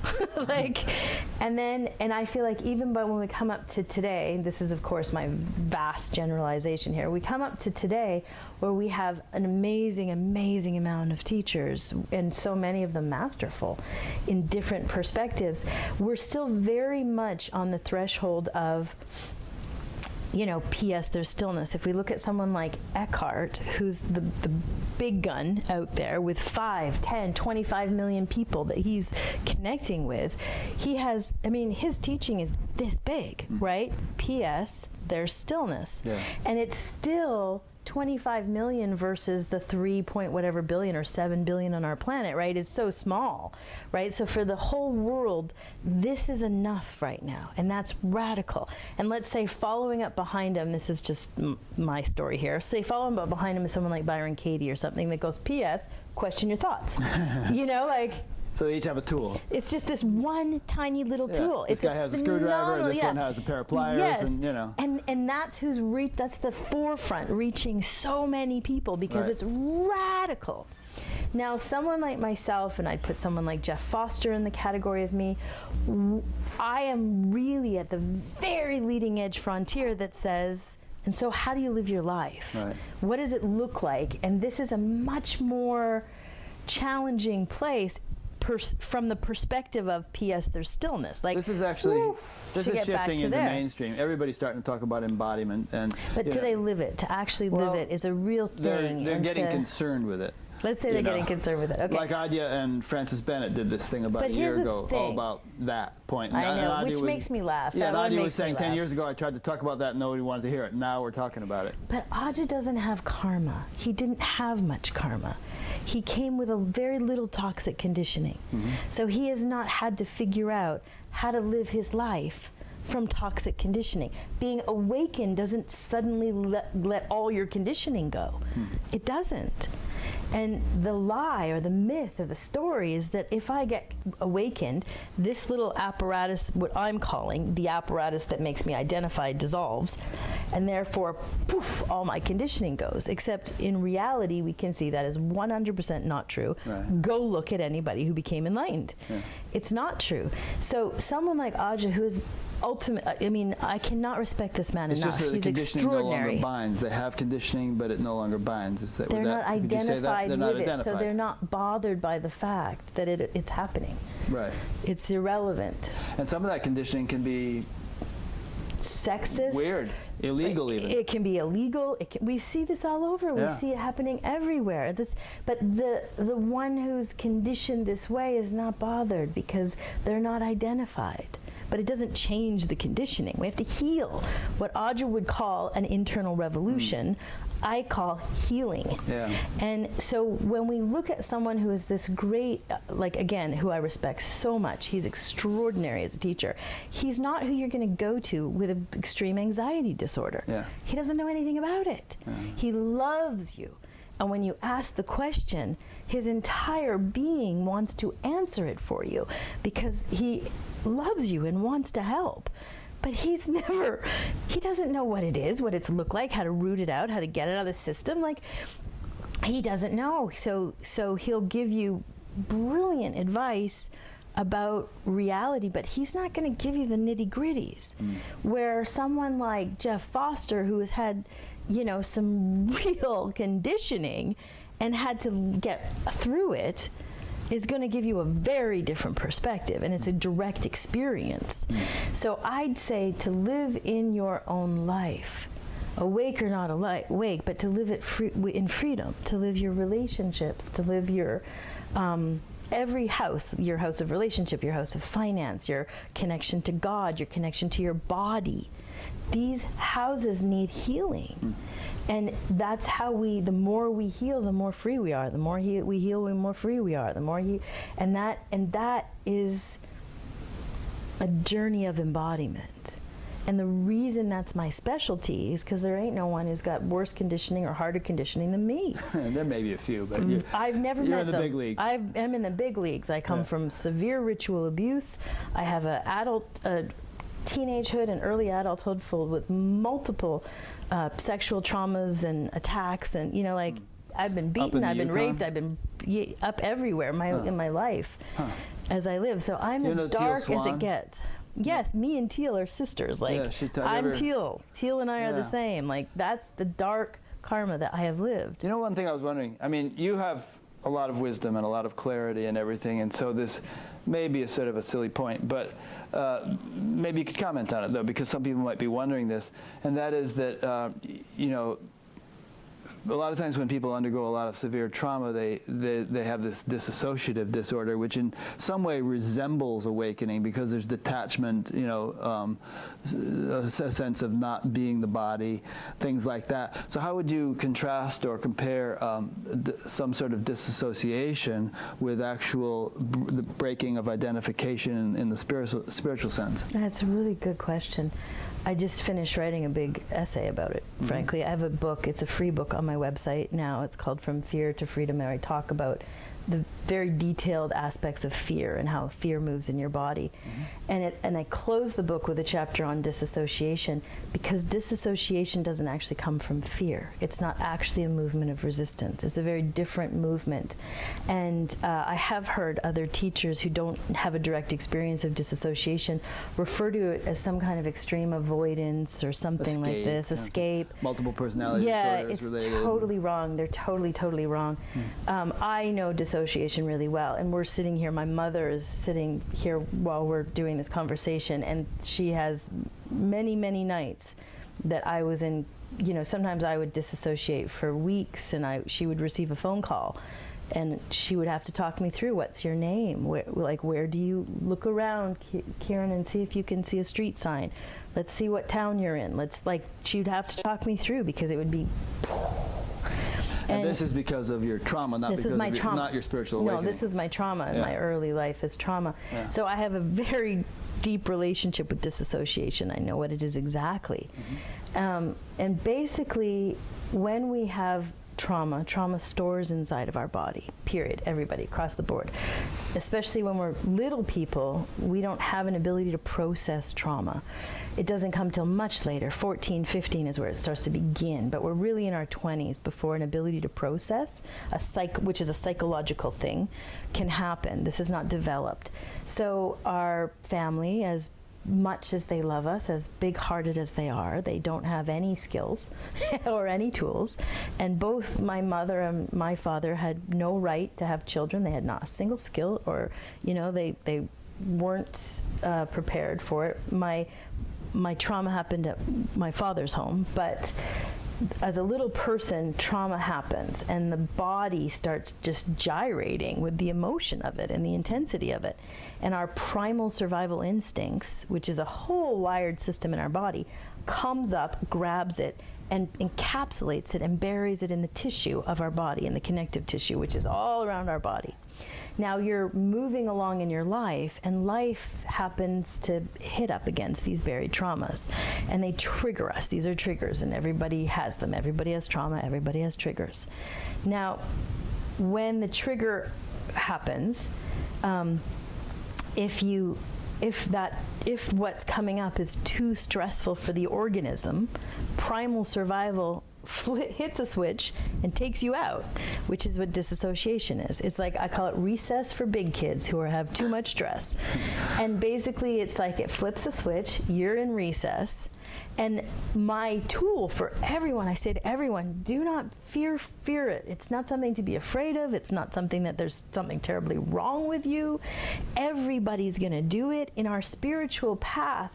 S2: And I feel like even when we come up to today, this is of course my vast generalization here, we come up to today where we have an amazing amount of teachers, and so many of them masterful in different perspectives. We're still very much on the threshold of, P.S. there's stillness. If we look at someone like Eckhart, who's the big gun out there with 5, 10, 25 million people that he's connecting with, his teaching is this big, right? P.S. there's stillness. Yeah. And it's still 25 million versus the 3 point whatever billion or 7 billion on our planet, right, is so small, right? So for the whole world, this is enough right now, and that's radical. And let's say following up behind him, this is just my story here, say following up behind him is someone like Byron Katie or something that goes, P.S., question your thoughts. You know, like...
S1: So they each have a tool.
S2: It's just this one tiny little tool.
S1: This guy has a screwdriver, and this one has a pair of pliers, and you know.
S2: And that's who's that's the forefront, reaching so many people because it's radical. Now, someone like myself, and I'd put someone like Jeff Foster in the category of me, I am really at the very leading edge frontier that says, and so how do you live your life?
S1: Right.
S2: What does it look like? And this is a much more challenging place from the perspective of P.S. there's stillness. Like,
S1: this is actually, this is shifting into mainstream. Everybody's starting to talk about embodiment.
S2: But do they live it? To actually live it is a real thing.
S1: They're getting concerned with it.
S2: Let's say they're getting concerned with it. Okay.
S1: Like Adya and Francis Bennett did this thing about a year ago, all about that point.
S2: I know, which makes me laugh.
S1: Yeah, and Adya was saying 10 years ago I tried to talk about that and nobody wanted to hear it. Now we're talking about it.
S2: But Adya doesn't have karma. He didn't have much karma. He came with a very little toxic conditioning. So he has not had to figure out how to live his life from toxic conditioning. Being awakened doesn't suddenly let all your conditioning go. It doesn't. And the lie or the myth or the story is that if I get awakened, this little apparatus, what I'm calling the apparatus that makes me identified, dissolves, and therefore, poof, all my conditioning goes. Except in reality, we can see that is 100% not true.
S1: Right.
S2: Go look at anybody who became enlightened. Yeah. It's not true. So someone like Adya, who is ultimate, I mean, I cannot respect this man enough.
S1: It's just that the
S2: He's
S1: conditioning
S2: extraordinary.
S1: no longer binds. They have conditioning, but it no longer binds. Is that,
S2: they're not identified
S1: they're not
S2: with
S1: identified.
S2: it, so they're not bothered by the fact that it's happening.
S1: Right.
S2: It's irrelevant.
S1: And some of that conditioning can be
S2: sexist,
S1: weird, illegal even.
S2: It can be illegal. We see this all over. We see it happening everywhere. But the one who's conditioned this way is not bothered because they're not identified. But it doesn't change the conditioning. We have to heal. What Adya would call an internal revolution, I call healing.
S1: Yeah.
S2: And so when we look at someone who is this great, like again, who I respect so much, he's extraordinary as a teacher. He's not who you're going to go to with an extreme anxiety disorder.
S1: Yeah.
S2: He doesn't know anything about it. Yeah. He loves you. And when you ask the question, his entire being wants to answer it for you because he loves you and wants to help. But he doesn't know what it is, what it's looked like, how to root it out, how to get it out of the system. Like, he doesn't know. So he'll give you brilliant advice about reality, but he's not going to give you the nitty-gritties. Where someone like Jeff Foster, who has had, some real conditioning and had to get through it, is going to give you a very different perspective, and it's a direct experience. So I'd say to live in your own life, awake or not awake, but to live it in freedom, to live your relationships, to live your every house, your house of relationship, your house of finance, your connection to God, your connection to your body. These houses need healing. And that's how the more we heal, the more free we are. The more we heal, the more free we are. The more and that is a journey of embodiment. And the reason that's my specialty is because there ain't no one who's got worse conditioning or harder conditioning than me.
S1: There may be a few, but
S2: I've never met them.
S1: You're in the big leagues.
S2: I'm in the big leagues. I come from severe ritual abuse. I have a teenagehood and early adulthood full with multiple sexual traumas and attacks, and I've been beaten, I've been raped, I've been up everywhere in my life as I live. So I'm as dark as it gets. Yes, me and Teal are sisters. I'm Teal. Teal and I are the same. That's the dark karma that I have lived.
S1: One thing I was wondering, I mean, you have a lot of wisdom and a lot of clarity and everything, and so this may be a sort of a silly point, but maybe you could comment on it, though, because some people might be wondering this, and that is that, a lot of times when people undergo a lot of severe trauma, they have this dissociative disorder, which in some way resembles awakening because there's detachment, you know, a sense of not being the body, things like that. So how would you contrast or compare some sort of disassociation with actual the breaking of identification in the spiritual sense?
S2: That's a really good question. I just finished writing a big essay about it, frankly. I have a book, it's a free book on my website now. It's called From Fear to Freedom, and I talk about the very detailed aspects of fear and how fear moves in your body. And I close the book with a chapter on disassociation, because disassociation doesn't actually come from fear. It's not actually a movement of resistance. It's a very different movement. And I have heard other teachers who don't have a direct experience of disassociation refer to it as some kind of extreme avoidance or something like this, escape.
S1: Multiple personality disorder is related.
S2: Yeah, it's totally wrong. They're totally wrong. I know dissociation really well, and we're sitting here, my mother is sitting here while we're doing this conversation, and she has many nights that I was in, you know, sometimes I would disassociate for weeks, and she would receive a phone call and she would have to talk me through, what's your name, where do you look around, Kiran, and see if you can see a street sign, let's see what town you're in, she'd have to talk me through, because it would be
S1: and this is because of your trauma, not because of not your spiritual awakening.
S2: No, this is my trauma, and my early life is trauma. So I have a very deep relationship with disassociation. I know what it is exactly. And basically, when we have trauma stores inside of our body, period, everybody, across the board. Especially when we're little people, we don't have an ability to process trauma. It doesn't come till much later. 14, 15 is where it starts to begin, but we're really in our 20s before an ability to process, which is a psychological thing, can happen. This is not developed. So our family, as much as they love us, as big-hearted as they are, they don't have any skills or any tools. And both my mother and my father had no right to have children. They had not a single skill, or, you know, they weren't prepared for it. My trauma happened at my father's home, but as a little person, trauma happens, and the body starts just gyrating with the emotion of it and the intensity of it. And our primal survival instincts, which is a whole wired system in our body, comes up, grabs it, and encapsulates it and buries it in the tissue of our body, in the connective tissue, which is all around our body. Now you're moving along in your life, and life happens to hit up against these buried traumas, and they trigger us. These are triggers, and everybody has them. Everybody has trauma. Everybody has triggers. Now, when the trigger happens, if what's coming up is too stressful for the organism, primal survival hits a switch and takes you out, which is what disassociation is. It's like, I call it recess for big kids who have too much stress. And basically it's like it flips a switch, you're in recess, and my tool for everyone, I say to everyone, do not fear it. It's not something to be afraid of. It's not something that there's something terribly wrong with you. Everybody's gonna do it. In our spiritual path,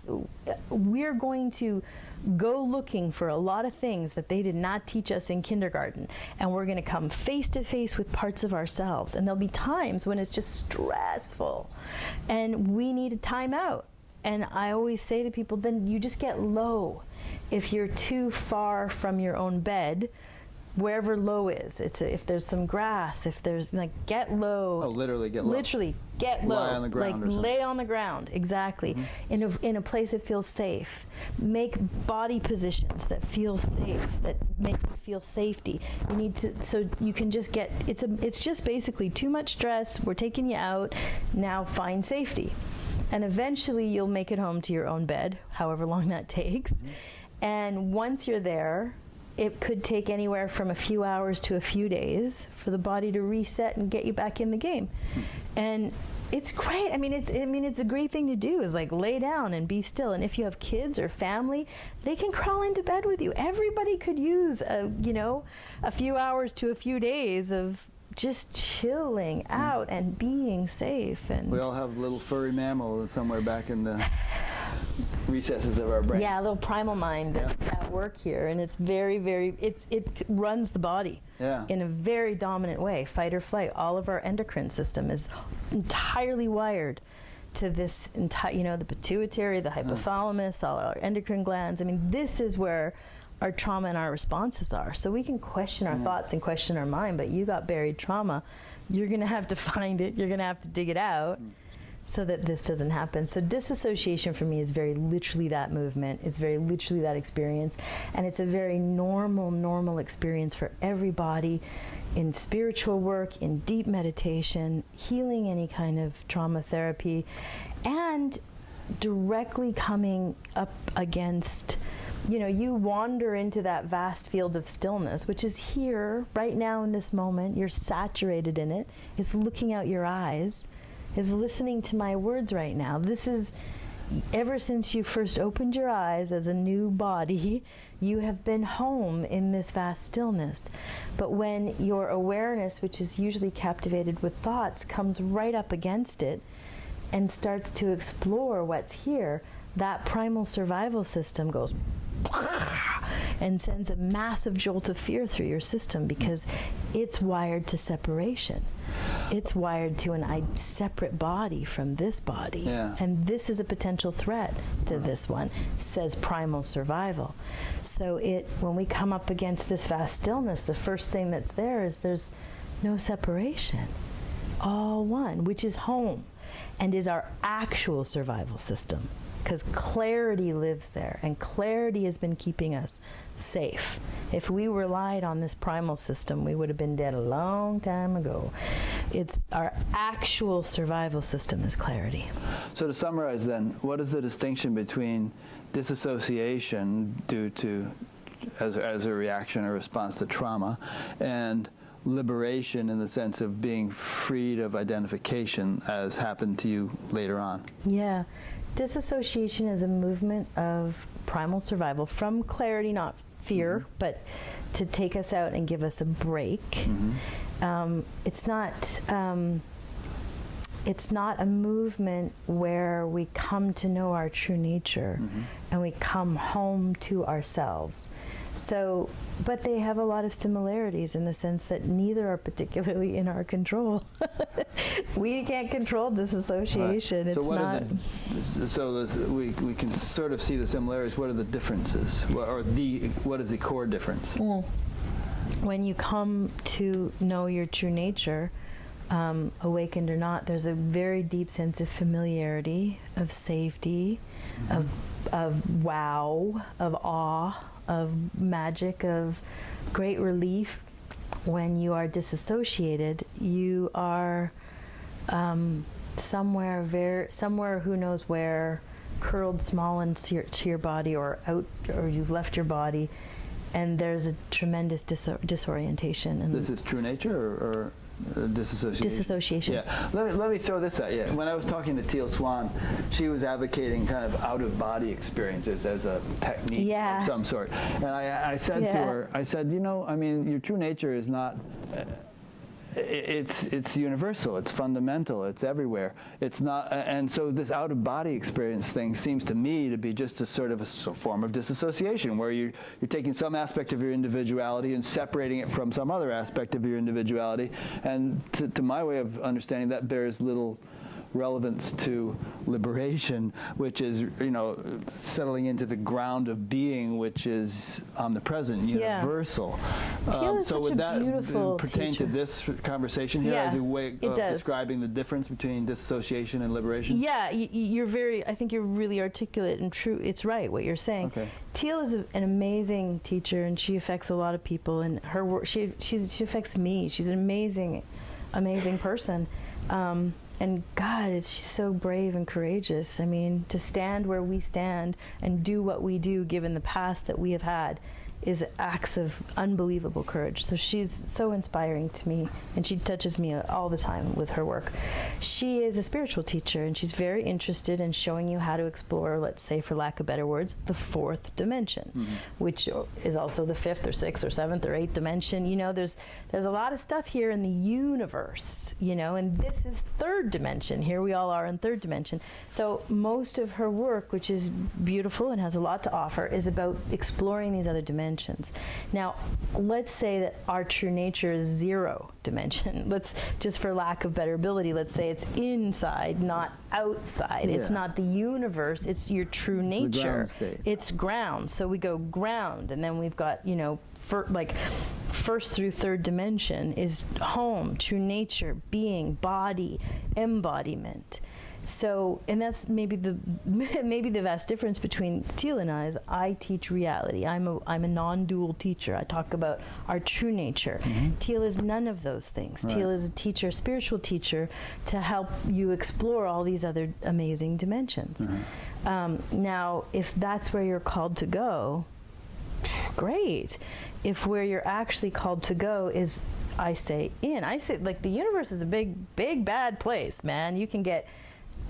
S2: we're going to go looking for a lot of things that they did not teach us in kindergarten, and we're going to come face to face with parts of ourselves, and there'll be times when it's just stressful and we need a time out. And I always say to people, then you just get low. If you're too far from your own bed, wherever low is, if there's some grass, if there's, like, get low.
S1: Oh, literally get low.
S2: Literally get low.
S1: Lie on the ground,
S2: like
S1: or
S2: lay on the ground, exactly. In a place that feels safe. Make body positions that feel safe, that make you feel safety. You need to, so you can just get, it's just basically too much stress, we're taking you out, now find safety. And eventually you'll make it home to your own bed, however long that takes. And once you're there, it could take anywhere from a few hours to a few days for the body to reset and get you back in the game. And it's great. I mean, it's a great thing to do, is like lay down and be still. And if you have kids or family, they can crawl into bed with you. Everybody could use a few hours to a few days of just chilling out and being safe. And
S1: we all have little furry mammal somewhere back in the recesses of our brain.
S2: Yeah, a little primal mind that at work here, and it's very, very, it runs the body in a very dominant way. Fight or flight. All of our endocrine system is entirely wired to this entire, you know, the pituitary, the hypothalamus, all our endocrine glands. I mean, this is where our trauma and our responses are. So we can question our thoughts and question our mind, but you got buried trauma. You're going to have to find it. You're going to have to dig it out so that this doesn't happen. So disassociation for me is very literally that movement. It's very literally that experience. And it's a very normal experience for everybody in spiritual work, in deep meditation, healing any kind of trauma therapy, and directly coming up against, you know, you wander into that vast field of stillness, which is here right now in this moment. You're saturated in it. It's looking out your eyes. It's listening to my words right now. This is, ever since you first opened your eyes as a new body, you have been home in this vast stillness. But when your awareness, which is usually captivated with thoughts, comes right up against it and starts to explore what's here, that primal survival system goes and sends a massive jolt of fear through your system, because it's wired to separation. It's wired to a separate body from this body. And this is a potential threat to this one, says primal survival. So when we come up against this vast stillness, the first thing that's there is there's no separation. All one, which is home and is our actual survival system. Because clarity lives there, and clarity has been keeping us safe. If we relied on this primal system, we would have been dead a long time ago. It's our actual survival system is clarity.
S1: So to summarize then, what is the distinction between disassociation due to, as a reaction or response to trauma, and liberation in the sense of being freed of identification, as happened to you later on?
S2: Yeah. Disassociation is a movement of primal survival from clarity, not fear, but to take us out and give us a break. It's not a movement where we come to know our true nature and we come home to ourselves. So, but they have a lot of similarities in the sense that neither are particularly in our control. We can't control disassociation. Right.
S1: We can sort of see the similarities. What are the differences? What is the core difference?
S2: When you come to know your true nature, awakened or not, there's a very deep sense of familiarity, of safety, of wow, of awe, of magic, of great relief. When you are disassociated, you are somewhere who knows where, curled small into your body, or out, or you've left your body, and there's a tremendous disorientation. And
S1: this is true nature or disassociation?
S2: Disassociation.
S1: Yeah. Let me throw this at you. When I was talking to Teal Swan, she was advocating kind of out-of-body experiences as a technique of some sort. And I said to her, I said, you know, I mean, your true nature is not... It's universal, it's fundamental, it's everywhere. It's not, and so this out-of-body experience thing seems to me to be just a sort of a form of disassociation, where you're taking some aspect of your individuality and separating it from some other aspect of your individuality. And to my way of understanding, that bears little relevance to liberation, which is, you know, settling into the ground of being, which is omnipresent, universal. So would that pertain to this conversation here as a way of describing the difference between disassociation and liberation? Yeah,
S2: I think you're really articulate and true. It's right what you're saying. Okay. Teal is an amazing teacher, and she affects a lot of people, and her work, she affects me. She's an amazing person. And God, she's so brave and courageous. I mean, to stand where we stand and do what we do, given the past that we have had, is acts of unbelievable courage. So she's so inspiring to me, and she touches me all the time with her work. She is a spiritual teacher, and she's very interested in showing you how to explore, let's say, for lack of better words, the fourth dimension, which is also the fifth or sixth or seventh or eighth dimension. You know, there's a lot of stuff here in the universe, you know, and this is third dimension. Here we all are in third dimension. So most of her work, which is beautiful and has a lot to offer, is about exploring these other dimensions. Now, let's say that our true nature is zero dimension. Let's, just for lack of better ability, let's say it's inside, not outside. Yeah. It's not the universe, it's your true nature. It's ground. So we go ground, and then we've got, you know, first through third dimension is home, true nature, being, body, embodiment. So, and that's maybe the vast difference between Teal and I is I teach reality. I'm a non-dual teacher. I talk about our true nature. Teal is none of those things. Right. Teal is a teacher, spiritual teacher, to help you explore all these other amazing dimensions. Now, if that's where you're called to go, great. If where you're actually called to go is, I say like the universe is a big bad place, man. You can get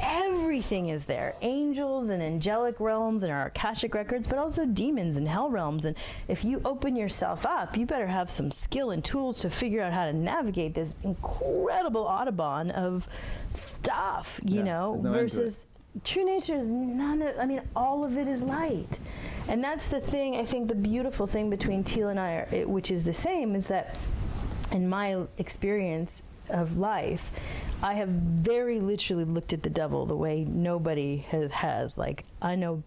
S2: everything is there. Angels and angelic realms and our Akashic records, but also demons and hell realms. And if you open yourself up, you better have some skill and tools to figure out how to navigate this incredible Audubon of stuff, you know, versus true nature is all of it is light. And that's the thing, I think the beautiful thing between Teal and I, which is the same, is that in my experience of life, I have very literally looked at the devil the way nobody has. Like, I know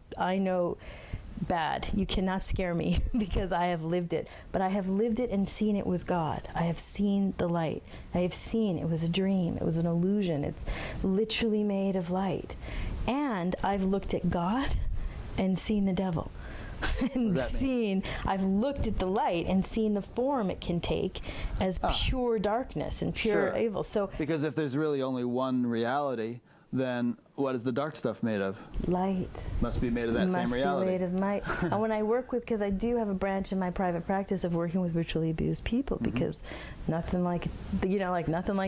S2: bad. You cannot scare me because I have lived it. But I have lived it and seen it was God. I have seen the light. I have seen it was a dream. It was an illusion. It's literally made of light. And I've looked at God and seen the devil. And I've looked at the light and seen the form it can take as pure darkness and pure evil. So,
S1: because if there's really only one reality, then what is the dark stuff made of?
S2: Light.
S1: Must be made of that same reality.
S2: Must be made of light. And when I work with, because I do have a branch in my private practice of working with ritually abused people, because nothing like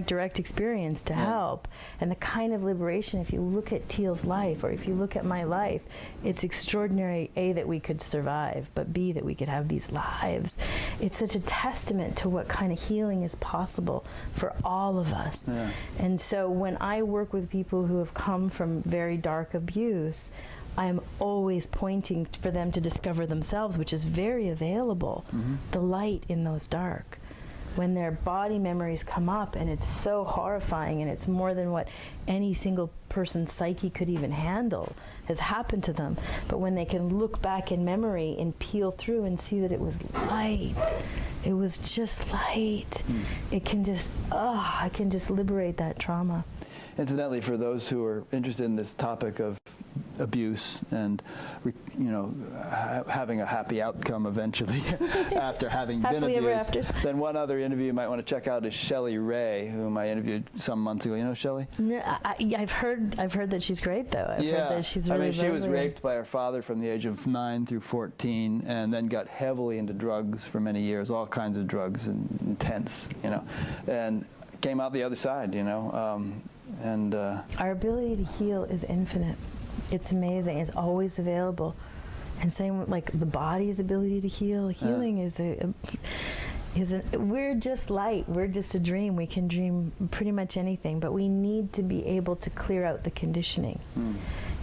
S2: direct experience to help. And the kind of liberation, if you look at Teal's life, or if you look at my life, it's extraordinary, A, that we could survive, but B, that we could have these lives. It's such a testament to what kind of healing is possible for all of us. Yeah. And so when I work with people who have come from very dark abuse, I'm always pointing for them to discover themselves, which is very available, the light in those dark. When their body memories come up, and it's so horrifying, and it's more than what any single person's psyche could even handle, has happened to them. But when they can look back in memory and peel through and see that it was light, it was just light, it can just, I can just liberate that trauma.
S1: Incidentally, for those who are interested in this topic of abuse and, having a happy outcome eventually after having been abused, then one other interview you might want to check out is Shelley Ray, whom I interviewed some months ago. You know Shelley?
S2: No, I've heard that she's great, though. I've heard that she's really
S1: she was raped by her father from the age of 9 through 14, and then got heavily into drugs for many years, all kinds of drugs, and intense, and came out the other side,
S2: our ability to heal is infinite. It's amazing. It's always available. And same like the body's ability to heal. Healing we're just light. We're just a dream. We can dream pretty much anything, but we need to be able to clear out the conditioning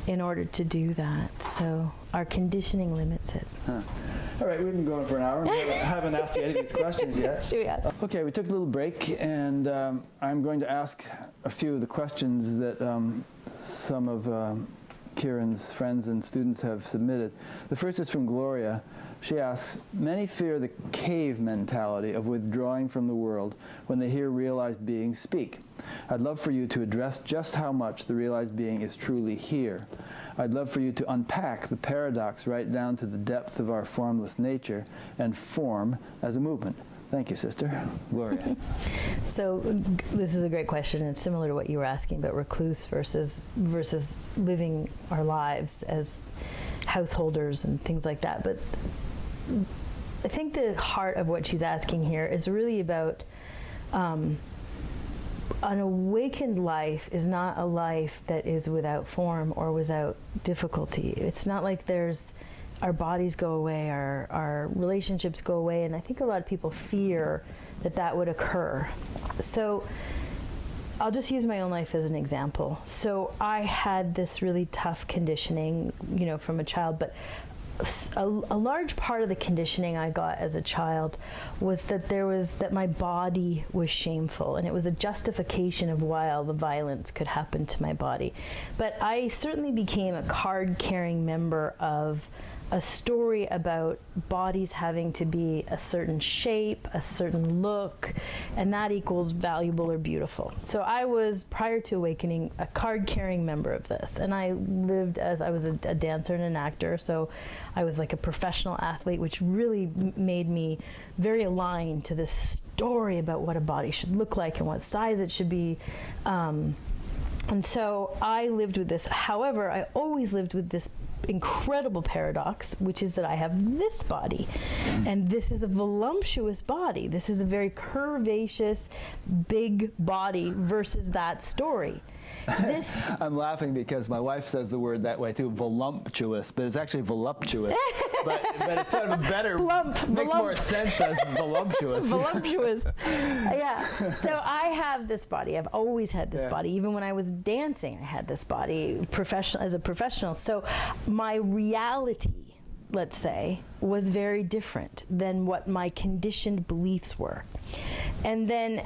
S2: in order to do that. So our conditioning limits it.
S1: All right, we've been going for an hour. I haven't asked you any of these questions yet.
S2: Should we ask?
S1: Okay, we took a little break, and I'm going to ask a few of the questions that some of Kiran's friends and students have submitted. The first is from Gloria. She asks, many fear the cave mentality of withdrawing from the world when they hear realized beings speak. I'd love for you to address just how much the realized being is truly here. I'd love for you to unpack the paradox right down to the depth of our formless nature and form as a movement. Thank you, Sister. Gloria.
S2: So this is a great question. It's similar to what you were asking about recluse versus living our lives as householders and things like that. But I think the heart of what she's asking here is really about an awakened life is not a life that is without form or without difficulty. It's not like our bodies go away, our relationships go away, and I think a lot of people fear that would occur. So I'll just use my own life as an example. So I had this really tough conditioning, from a child, but a large part of the conditioning I got as a child was that my body was shameful, and it was a justification of why all the violence could happen to my body. But I certainly became a card-carrying member of a story about bodies having to be a certain shape, a certain look, and that equals valuable or beautiful. So I was, prior to awakening, a card-carrying member of this. And I lived as, I was a dancer and an actor, so I was like a professional athlete, which really made me very aligned to this story about what a body should look like and what size it should be. And so I lived with this. However, I always lived with this incredible paradox, which is that I have this body, and this is a voluptuous body. This is a very curvaceous, big body versus that story.
S1: I'm laughing because my wife says the word that way too, voluptuous, but it's actually voluptuous. but it's sort of a better, makes more sense as voluptuous.
S2: Voluptuous. Yeah. So I have this body. I've always had this body. Even when I was dancing, I had this body as a professional. So my reality, let's say, was very different than what my conditioned beliefs were. And then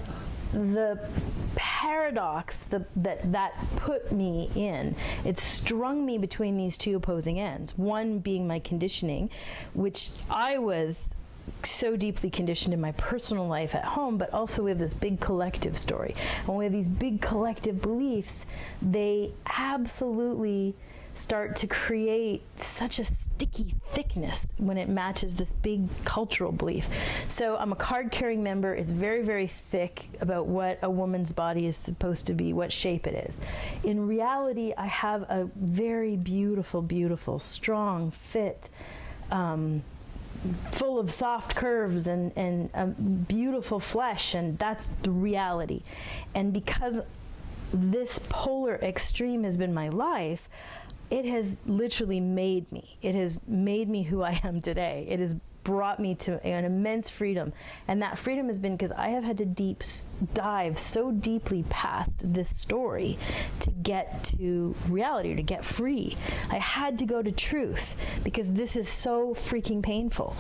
S2: the paradox that put me in, it strung me between these two opposing ends. One being my conditioning, which I was so deeply conditioned in my personal life at home, but also we have this big collective story. And when we have these big collective beliefs, they absolutely start to create such a sticky thickness when it matches this big cultural belief. So I'm a card-carrying member. It's very, very thick about what a woman's body is supposed to be, what shape it is. In reality, I have a very beautiful, beautiful, strong, fit, full of soft curves and beautiful flesh, and that's the reality. And because this polar extreme has been my life, it has literally made me. It has made me who I am today. It has brought me to an immense freedom. And that freedom has been because I have had to dive so deeply past this story to get to reality, to get free. I had to go to truth because this is so freaking painful.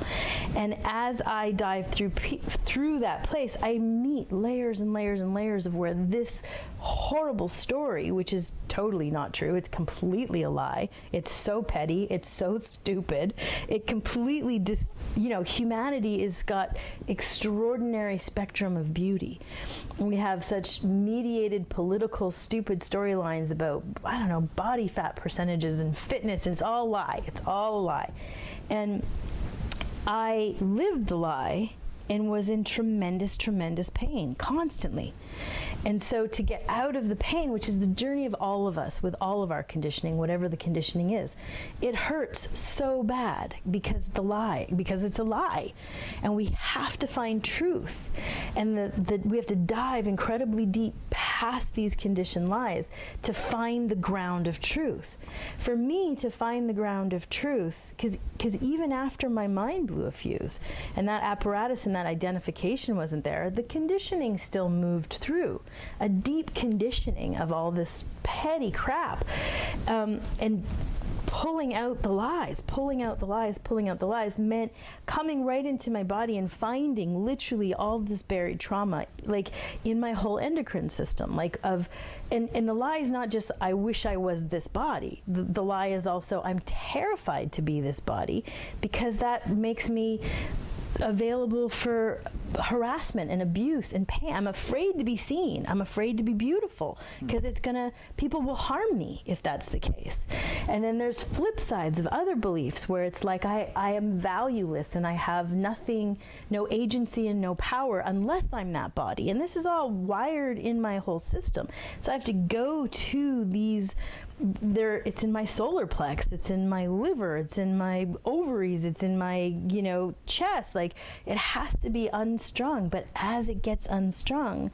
S2: And as I dive through that place, I meet layers and layers and layers of where this horrible story, which is totally not true, it's completely a lie, it's so petty, it's so stupid, it completely humanity has got extraordinary spectrum of beauty. We have such mediated political stupid storylines about, I don't know, body fat percentages and fitness, and it's all a lie. It's all a lie. And I lived the lie and was in tremendous, tremendous pain constantly. And so to get out of the pain, which is the journey of all of us with all of our conditioning, whatever the conditioning is, it hurts so bad because it's a lie. And we have to find truth. And we have to dive incredibly deep past these conditioned lies to find the ground of truth. For me to find the ground of truth, because even after my mind blew a fuse and that apparatus and that identification wasn't there, the conditioning still moved through. A deep conditioning of all this petty crap, and pulling out the lies meant coming right into my body and finding literally all this buried trauma, like in my whole endocrine system, and the lie is not just I wish I was this body. The lie is also I'm terrified to be this body because that makes me available for harassment and abuse and pain. I'm afraid to be seen. I'm afraid to be beautiful because people will harm me if that's the case. And then there's flip sides of other beliefs where it's like I am valueless and I have nothing, no agency and no power unless I'm that body. And this is all wired in my whole system. So I have to go to these it's in my solar plex, it's in my liver, it's in my ovaries, it's in my, chest. Like, it has to be unstrung. But as it gets unstrung,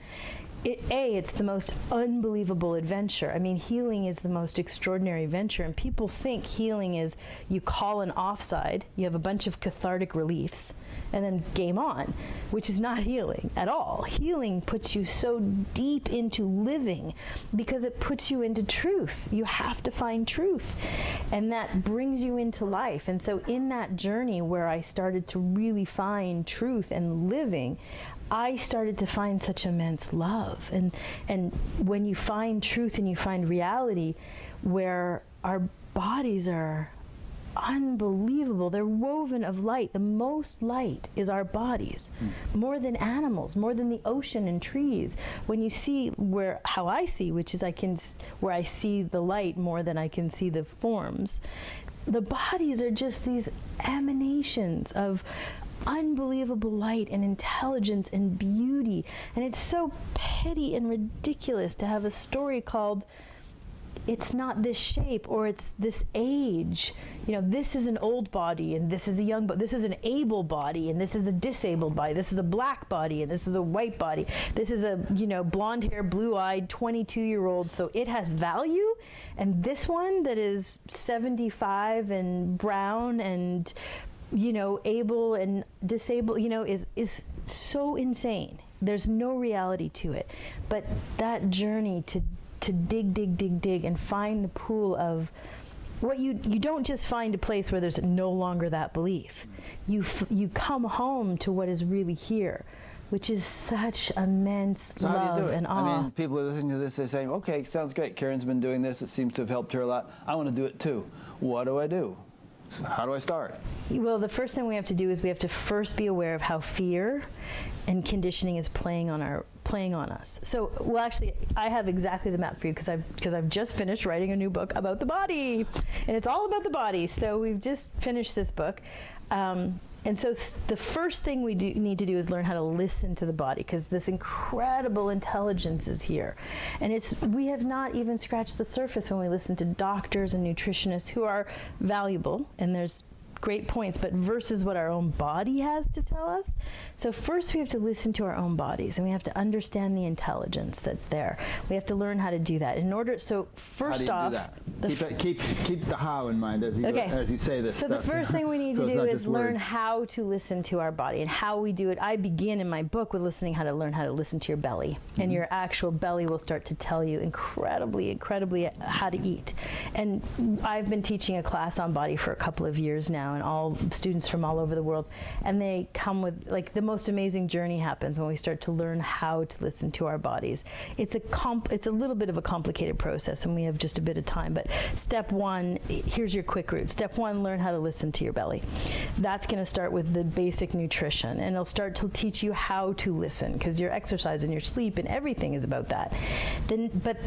S2: it's the most unbelievable adventure. I mean, healing is the most extraordinary adventure, and people think healing is you call an offside, you have a bunch of cathartic reliefs, and then game on, which is not healing at all. Healing puts you so deep into living because it puts you into truth. You have to find truth, and that brings you into life. And so in that journey where I started to really find truth and living, I started to find such immense love. And when you find truth and you find reality, where our bodies are unbelievable, they're woven of light. The most light is our bodies, more than animals, more than the ocean and trees. When you see how I see, which is where I see the light more than I can see the forms, the bodies are just these emanations of unbelievable light and intelligence and beauty. And it's so petty and ridiculous to have a story called it's not this shape or it's this age. This is an old body and this is a young body. This is an able body and this is a disabled body. This is a black body and this is a white body. This is a, blonde hair, blue-eyed 22-year-old. So it has value. And this one that is 75 and brown and able and disabled, is so insane. There's no reality to it. But that journey to dig and find the pool of what you don't just find a place where there's no longer that belief. You come home to what is really here, which is such immense love and awe.
S1: I mean, people are listening to this, they're saying, okay, sounds great. Kiran's been doing this. It seems to have helped her a lot. I want to do it too. What do I do? So how do I start?
S2: Well, the first thing we have to do is we have to first be aware of how fear and conditioning is playing on us. So, well, actually, I have exactly the map for you because I've just finished writing a new book about the body, and it's all about the body. So we've just finished this book. And so the first thing we need to do is learn how to listen to the body, because this incredible intelligence is here. And we have not even scratched the surface when we listen to doctors and nutritionists who are valuable, and there's great points, but versus what our own body has to tell us. So first we have to listen to our own bodies, and we have to understand the intelligence that's there. We have to learn how to do that. So first off,
S1: keep the how in mind as you say this.
S2: So the first thing we need to do is learn how to listen to our body, and how we do it. I begin in my book with how to learn how to listen to your belly, and your actual belly will start to tell you incredibly how to eat. And I've been teaching a class on body for a couple of years now, and all students from all over the world, and they come with, like, the most amazing journey happens when we start to learn how to listen to our bodies. It's a little bit of a complicated process, and we have just a bit of time, but step one, here's your quick route. Step one, learn how to listen to your belly. That's going to start with the basic nutrition, and it'll start to teach you how to listen, because your exercise and your sleep and everything is about that. But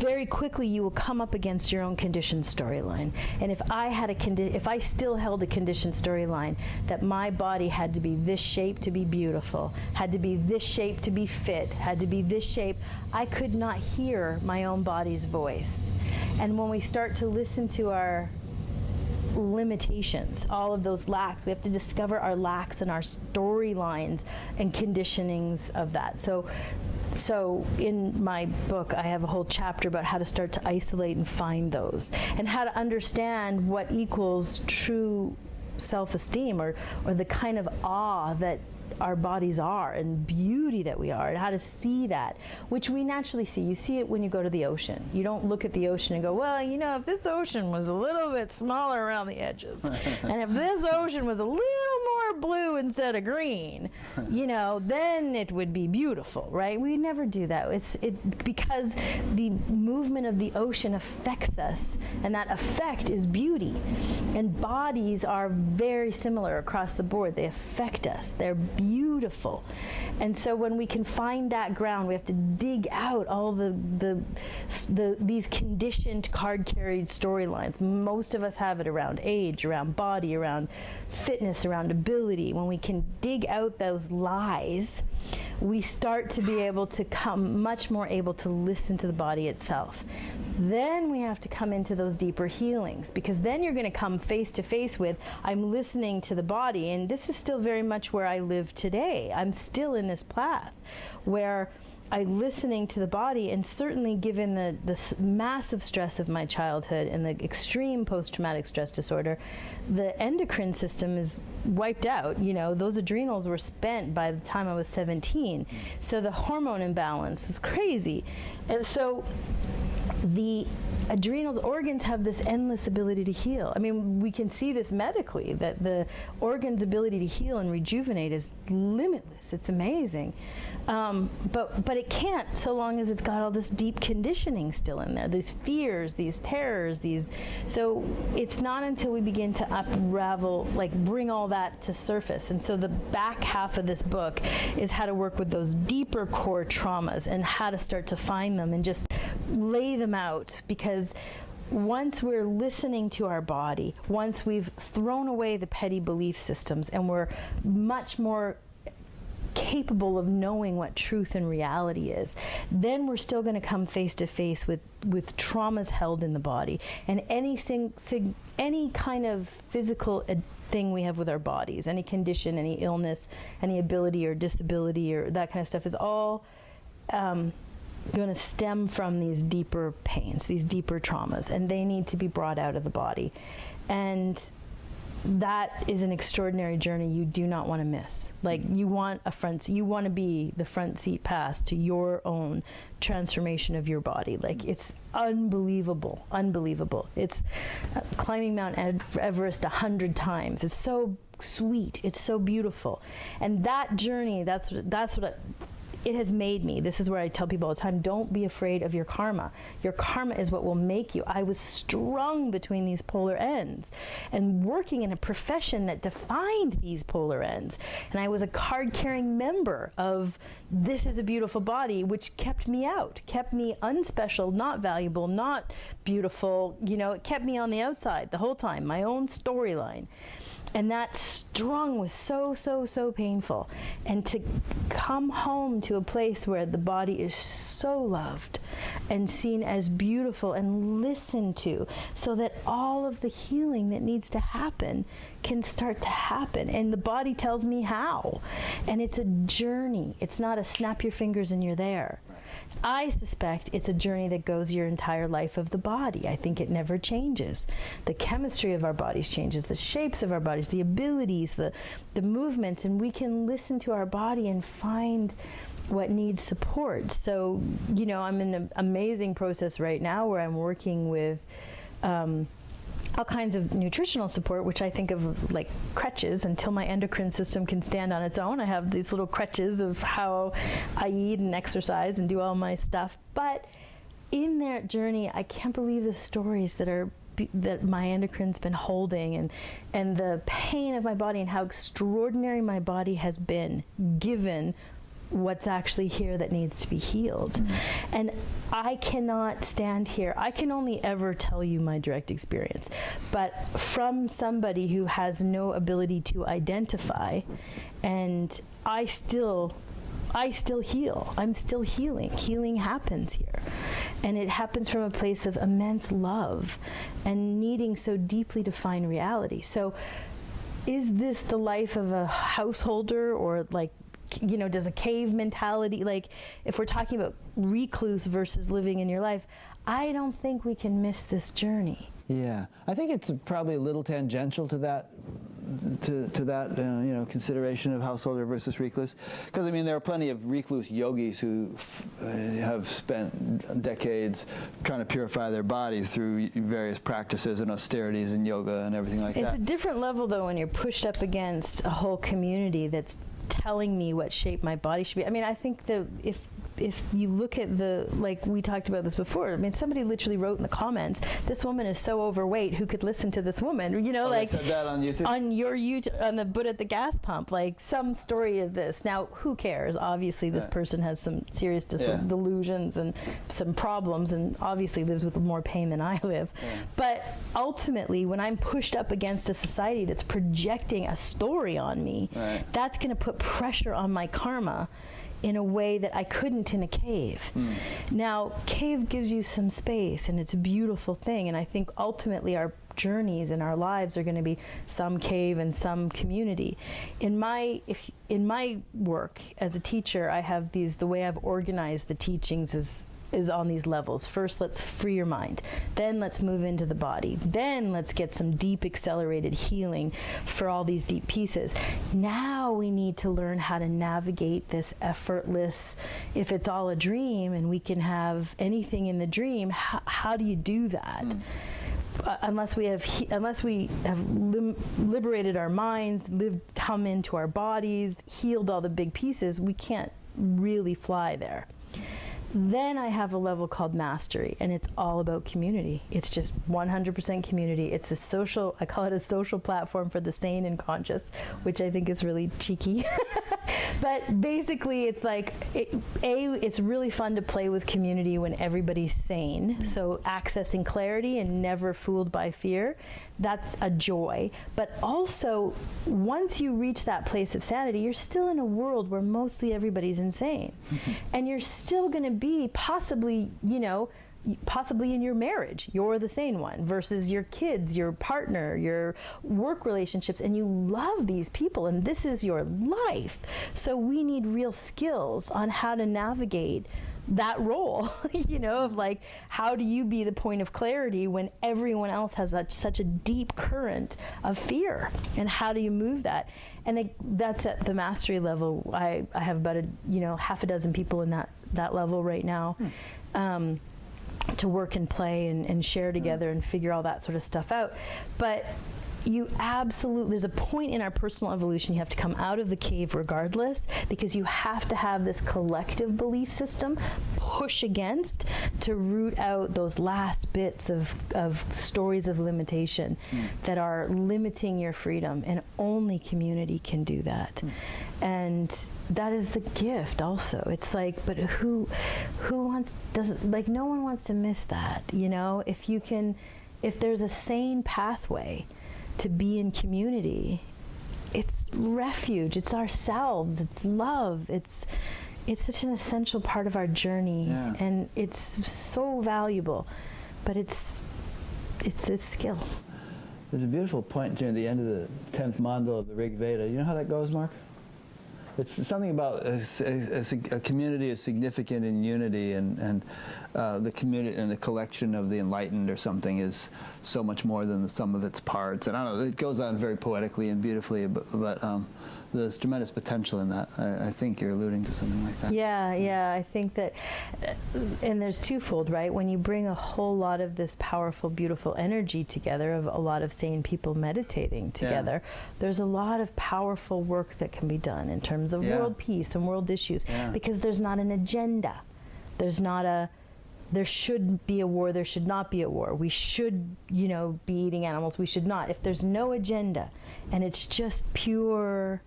S2: very quickly you will come up against your own conditioned storyline. And if I still held a conditioned storyline that my body had to be this shape to be beautiful, had to be this shape to be fit, had to be this shape, I could not hear my own body's voice. And when we start to listen to our limitations, all of those lacks, we have to discover our lacks and our storylines and conditionings of that. So in my book, I have a whole chapter about how to start to isolate and find those, and how to understand what equals true self-esteem, or the kind of awe that our bodies are, and beauty that we are, and how to see that, which we naturally see. You see it when you go to the ocean. You don't look at the ocean and go, well, if this ocean was a little bit smaller around the edges, and if this ocean was a little more blue instead of green, then it would be beautiful, right? We never do that. Because the movement of the ocean affects us, and that effect is beauty. And bodies are very similar across the board. They affect us. They're beautiful. And so when we can find that ground, we have to dig out all these conditioned card-carried storylines. Most of us have it around age, around body, around fitness, around ability, ability, when we can dig out those lies, we start to be able to come much more able to listen to the body itself. Then we have to come into those deeper healings, because then you're going to come face to face with, I'm listening to the body, and this is still very much where I live today. I'm still in this path where I'm listening to the body, and certainly given the massive stress of my childhood and the extreme post-traumatic stress disorder, the endocrine system is wiped out. You know, those adrenals were spent by the time I was 17. So the hormone imbalance is crazy. And so the adrenals, organs have this endless ability to heal. I mean, we can see this medically, that the organ's ability to heal and rejuvenate is limitless. It's amazing. But it can't so long as it's got all this deep conditioning still in there, these fears, these terrors, so it's not until we begin to unravel, like bring all that to surface. And so the back half of this book is how to work with those deeper core traumas and how to start to find them and just lay them out, because once we're listening to our body, once we've thrown away the petty belief systems and we're much more capable of knowing what truth and reality is, then we're still going to come face to face with traumas held in the body and any kind of physical thing we have with our bodies, any condition, any illness, any ability or disability or that kind of stuff is all going to stem from these deeper pains, these deeper traumas, and they need to be brought out of the body. And that is an extraordinary journey you do not want to miss. Like, you want to be the front seat pass to your own transformation of your body. Like, it's unbelievable. It's climbing Mount Everest 100 times. It's so sweet. It's so beautiful. And that journey, that's what it has made me. This is where I tell people all the time, don't be afraid of your karma. Your karma is what will make you. I was strung between these polar ends and working in a profession that defined these polar ends. And I was a card-carrying member of This Is a Beautiful Body, which kept me out, kept me unspecial, not valuable, not beautiful. You know, it kept me on the outside the whole time, my own storyline. And that strung was so painful. And to come home to a place where the body is so loved and seen as beautiful and listened to, so that all of the healing that needs to happen can start to happen. And the body tells me how. And it's a journey. It's not a snap your fingers and you're there. I suspect it's a journey that goes your entire life of the body. I think it never changes. The chemistry of our bodies changes, the shapes of our bodies, the abilities, the movements, and we can listen to our body and find what needs support. So, you know, I'm in an amazing process right now where I'm working with all kinds of nutritional support, which I think of like crutches until my endocrine system can stand on its own. I have these little crutches of how I eat and exercise and do all my stuff. But in that journey, I can't believe the stories that my endocrine's been holding, and the pain of my body and how extraordinary my body has been given what's actually here that needs to be healed. Mm-hmm. And I cannot stand here. I can only ever tell you my direct experience. But from somebody who has no ability to identify, and I still heal. I'm still healing. Healing happens here. And it happens from a place of immense love and needing so deeply to find reality. So is this the life of a householder, or like, you know, does a cave mentality, like if we're talking about recluse versus living in your life, I don't think we can miss this journey.
S1: Yeah, I think it's probably a little tangential to that, you know, consideration of householder versus recluse. Because I mean, there are plenty of recluse yogis who have spent decades trying to purify their bodies through various practices and austerities and yoga and everything like that.
S2: It's a different level though when you're pushed up against a whole community that's telling me what shape my body should be. I mean, I think that if if you look at the, like we talked about this before, I mean, somebody literally wrote in the comments, this woman is so overweight, who could listen to this woman, you know, like
S1: they said that on YouTube?
S2: On your YouTube, on the Buddha at the gas pump, like some story of this. Now, who cares? Obviously, this person has some serious delusions and some problems, and obviously lives with more pain than I live. But ultimately, when I'm pushed up against a society that's projecting a story on me, that's going to put pressure on my karma in a way that I couldn't in a cave. Now, cave gives you some space, and it's a beautiful thing, and I think ultimately our journeys in our lives are going to be some cave and some community. In my work as a teacher, I have these, the way I've organized the teachings is on these levels. First, let's free your mind. Then let's move into the body. Then let's get some deep accelerated healing for all these deep pieces. Now we need to learn how to navigate this effortless, if it's all a dream and we can have anything in the dream, how do you do that? Unless we have liberated our minds, come into our bodies, healed all the big pieces, we can't really fly there. Then I have a level called mastery, and it's all about community. It's just 100% community. It's a social, I call it a social platform for the sane and conscious, which I think is really cheeky. But basically, it's like, it's really fun to play with community when everybody's sane. So accessing clarity and never fooled by fear, that's a joy. But also, once you reach that place of sanity, you're still in a world where mostly everybody's insane. And you're still going to be possibly, you know, possibly in your marriage, you're the sane one, versus your kids, your partner, your work relationships, and you love these people and this is your life. So we need real skills on how to navigate that role, you know, of like, how do you be the point of clarity when everyone else has such a deep current of fear, and how do you move that? And that's at the mastery level. I have about half a dozen people in that level right now. To work and play and share together and figure all that sort of stuff out. But you absolutely, there's a point in our personal evolution, you have to come out of the cave regardless, because you have to have this collective belief system push against to root out those last bits of stories of limitation that are limiting your freedom, and only community can do that. And that is the gift also. It's like, but who doesn't, like, no one wants to miss that, you know? If there's a sane pathway to be in community, it's refuge, it's ourselves, it's love, it's such an essential part of our journey, and it's so valuable, but it's a skill.
S1: There's a beautiful point near the end of the 10th mandala of the Rig Veda. You know how that goes, Mark? It's something about a community is significant in unity, and the community and the collection of the enlightened or something is so much more than the sum of its parts. And I don't know, it goes on very poetically and beautifully, but there's tremendous potential in that. I think you're alluding to something like that.
S2: Yeah, I think that, and there's twofold, right? When you bring a whole lot of this powerful, beautiful energy together, of a lot of sane people meditating together, there's a lot of powerful work that can be done in terms of world peace and world issues, because there's not an agenda. There's not there should be a war, there should not be a war. We should, be eating animals, we should not. If there's no agenda, and it's just pure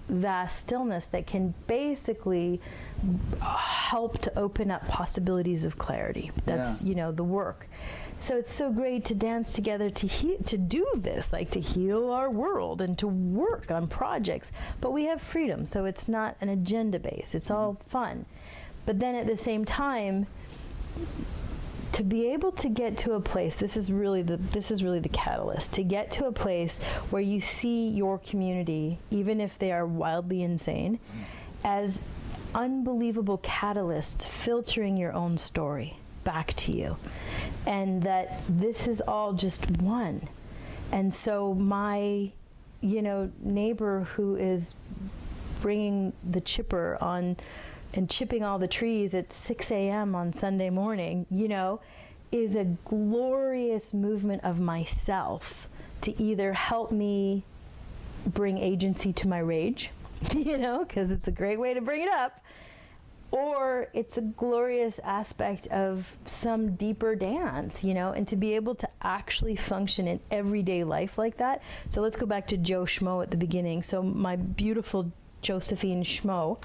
S2: vast stillness that can basically help to open up possibilities of clarity. That's the work. So it's so great to dance together to do this, like to heal our world and to work on projects. But we have freedom, so it's not an agenda base. It's all fun. But then at the same time, to be able to get to a place, this is really the catalyst, to get to a place where you see your community, even if they are wildly insane, as unbelievable catalysts filtering your own story back to you, and that this is all just one. And so my neighbor who is bringing the chipper on and chipping all the trees at 6 a.m. on Sunday morning, is a glorious movement of myself to either help me bring agency to my rage, because it's a great way to bring it up, or it's a glorious aspect of some deeper dance, you know, and to be able to actually function in everyday life like that. So let's go back to Joe Schmo at the beginning. So my beautiful Josephine Schmo,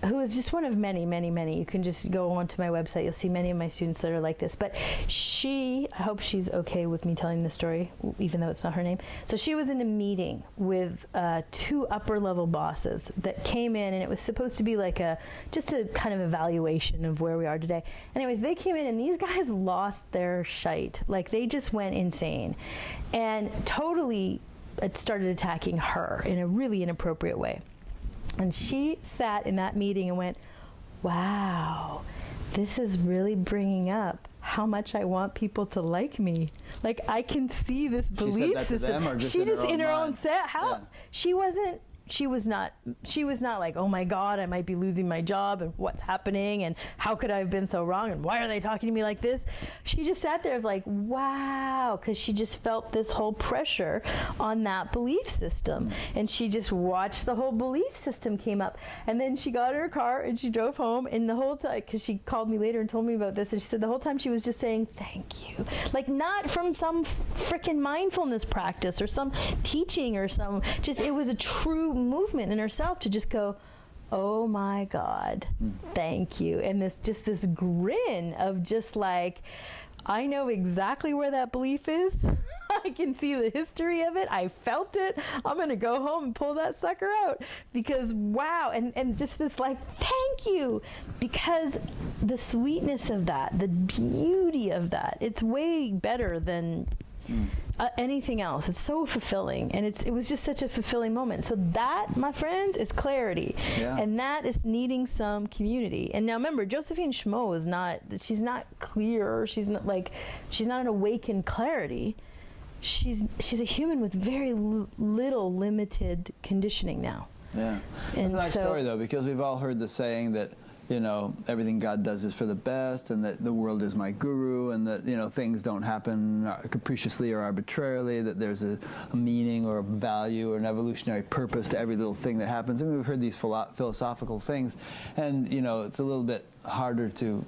S2: who is just one of many, many, many. You can just go onto my website. You'll see many of my students that are like this. But I hope she's okay with me telling the story, even though it's not her name. So she was in a meeting with 2 upper-level bosses that came in, and it was supposed to be like just a kind of evaluation of where we are today. Anyways, they came in, and these guys lost their shite. Like, they just went insane. And totally it started attacking her in a really inappropriate way. And she sat in that meeting and went, wow, this is really bringing up how much I want people to like me. Like, I can see this belief system. She just in her own set. How? Yeah. She was not like, oh my God, I might be losing my job and what's happening and how could I have been so wrong and why are they talking to me like this? She just sat there like, wow, because she just felt this whole pressure on that belief system. And she just watched the whole belief system came up. And then she got in her car and she drove home, and the whole time, because she called me later and told me about this, and she said the whole time she was just saying, thank you. Like, not from some frickin' mindfulness practice or some teaching or it was a true movement in herself to just go, oh my God, thank you. And this grin of just like, I know exactly where that belief is. I can see the history of it. I felt it. I'm going to go home and pull that sucker out because wow. And just this like, thank you, because the sweetness of that, the beauty of that, it's way better than anything else. It's so fulfilling, and it was just such a fulfilling moment. So that, my friends, is clarity, and that is needing some community. And now remember, Josephine Schmo she's not clear. She's not an awakened clarity. She's a human with very little limited conditioning now. Yeah,
S1: it's a nice story though, because we've all heard the saying that, you know, everything God does is for the best, and that the world is my guru, and that, you know, things don't happen capriciously or arbitrarily, that there's a meaning or a value or an evolutionary purpose to every little thing that happens. I mean, we've heard these philosophical things, and, you know, it's a little bit harder to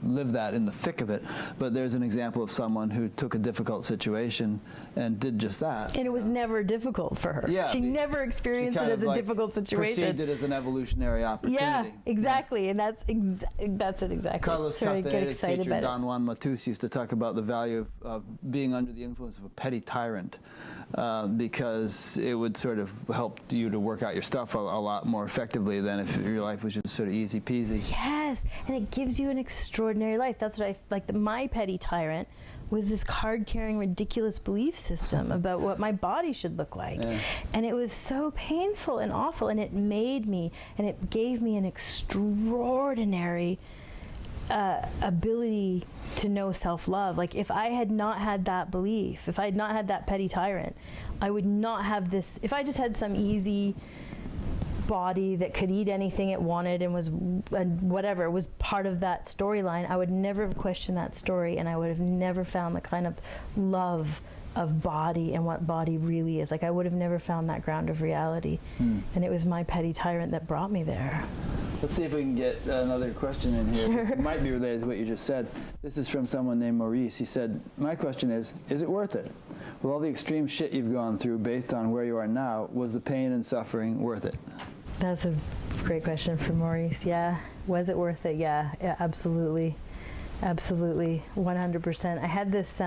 S1: live that in the thick of it, but there's an example of someone who took a difficult situation and did just that.
S2: And it was never difficult for her. Yeah, she never experienced it as a difficult situation.
S1: Perceived it as an evolutionary opportunity.
S2: Yeah, exactly, yeah. And that's it exactly.
S1: Carlos Castaneda's teacher, Don Juan Matus, used to talk about the value of being under the influence of a petty tyrant, because it would sort of help you to work out your stuff a lot more effectively than if your life was just sort of easy peasy.
S2: Yes, and it gives you an extraordinary life. That's what I like. My petty tyrant was this card-carrying, ridiculous belief system about what my body should look like. Yeah. And it was so painful and awful, and it made me, and it gave me an extraordinary ability to know self-love. Like, if I had not had that belief, if I had not had that petty tyrant, I would not have this. If I just had some easy body that could eat anything it wanted and was whatever was part of that storyline, I would never have questioned that story, and I would have never found the kind of love of body and what body really is. Like, I would have never found that ground of reality. And it was my petty tyrant that brought me there.
S1: Let's see if we can get another question in here.
S2: Sure.
S1: This might be related to what you just said. This is from someone named Maurice. He said, my question is it worth it? With all the extreme shit you've gone through based on where you are now, was the pain and suffering worth it?
S2: That's a great question from Maurice. Yeah. Was it worth it? Yeah, absolutely. Absolutely. 100%. I had this...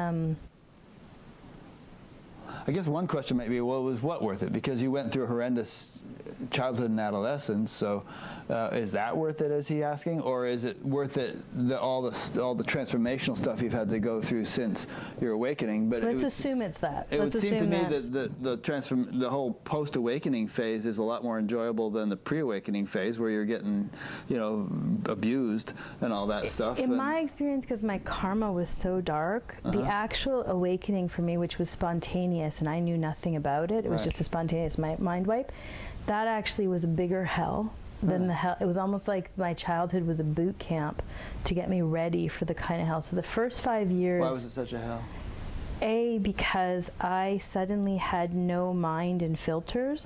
S1: I guess one question might be, well, was what worth it? Because you went through a horrendous childhood and adolescence, so is that worth it, is he asking? Or is it worth it, all the transformational stuff you've had to go through since your awakening? But
S2: let's assume it's that.
S1: It would seem to me that the whole post-awakening phase is a lot more enjoyable than the pre-awakening phase, where you're getting, you know, abused and all that stuff.
S2: In my experience, because my karma was so dark, the actual awakening for me, which was spontaneous, and I knew nothing about it, it was just a spontaneous mind wipe, that actually was a bigger hell than the hell. It was almost like my childhood was a boot camp to get me ready for the kind of hell. So the first 5 years...
S1: Why was it such a hell?
S2: Because I suddenly had no mind and filters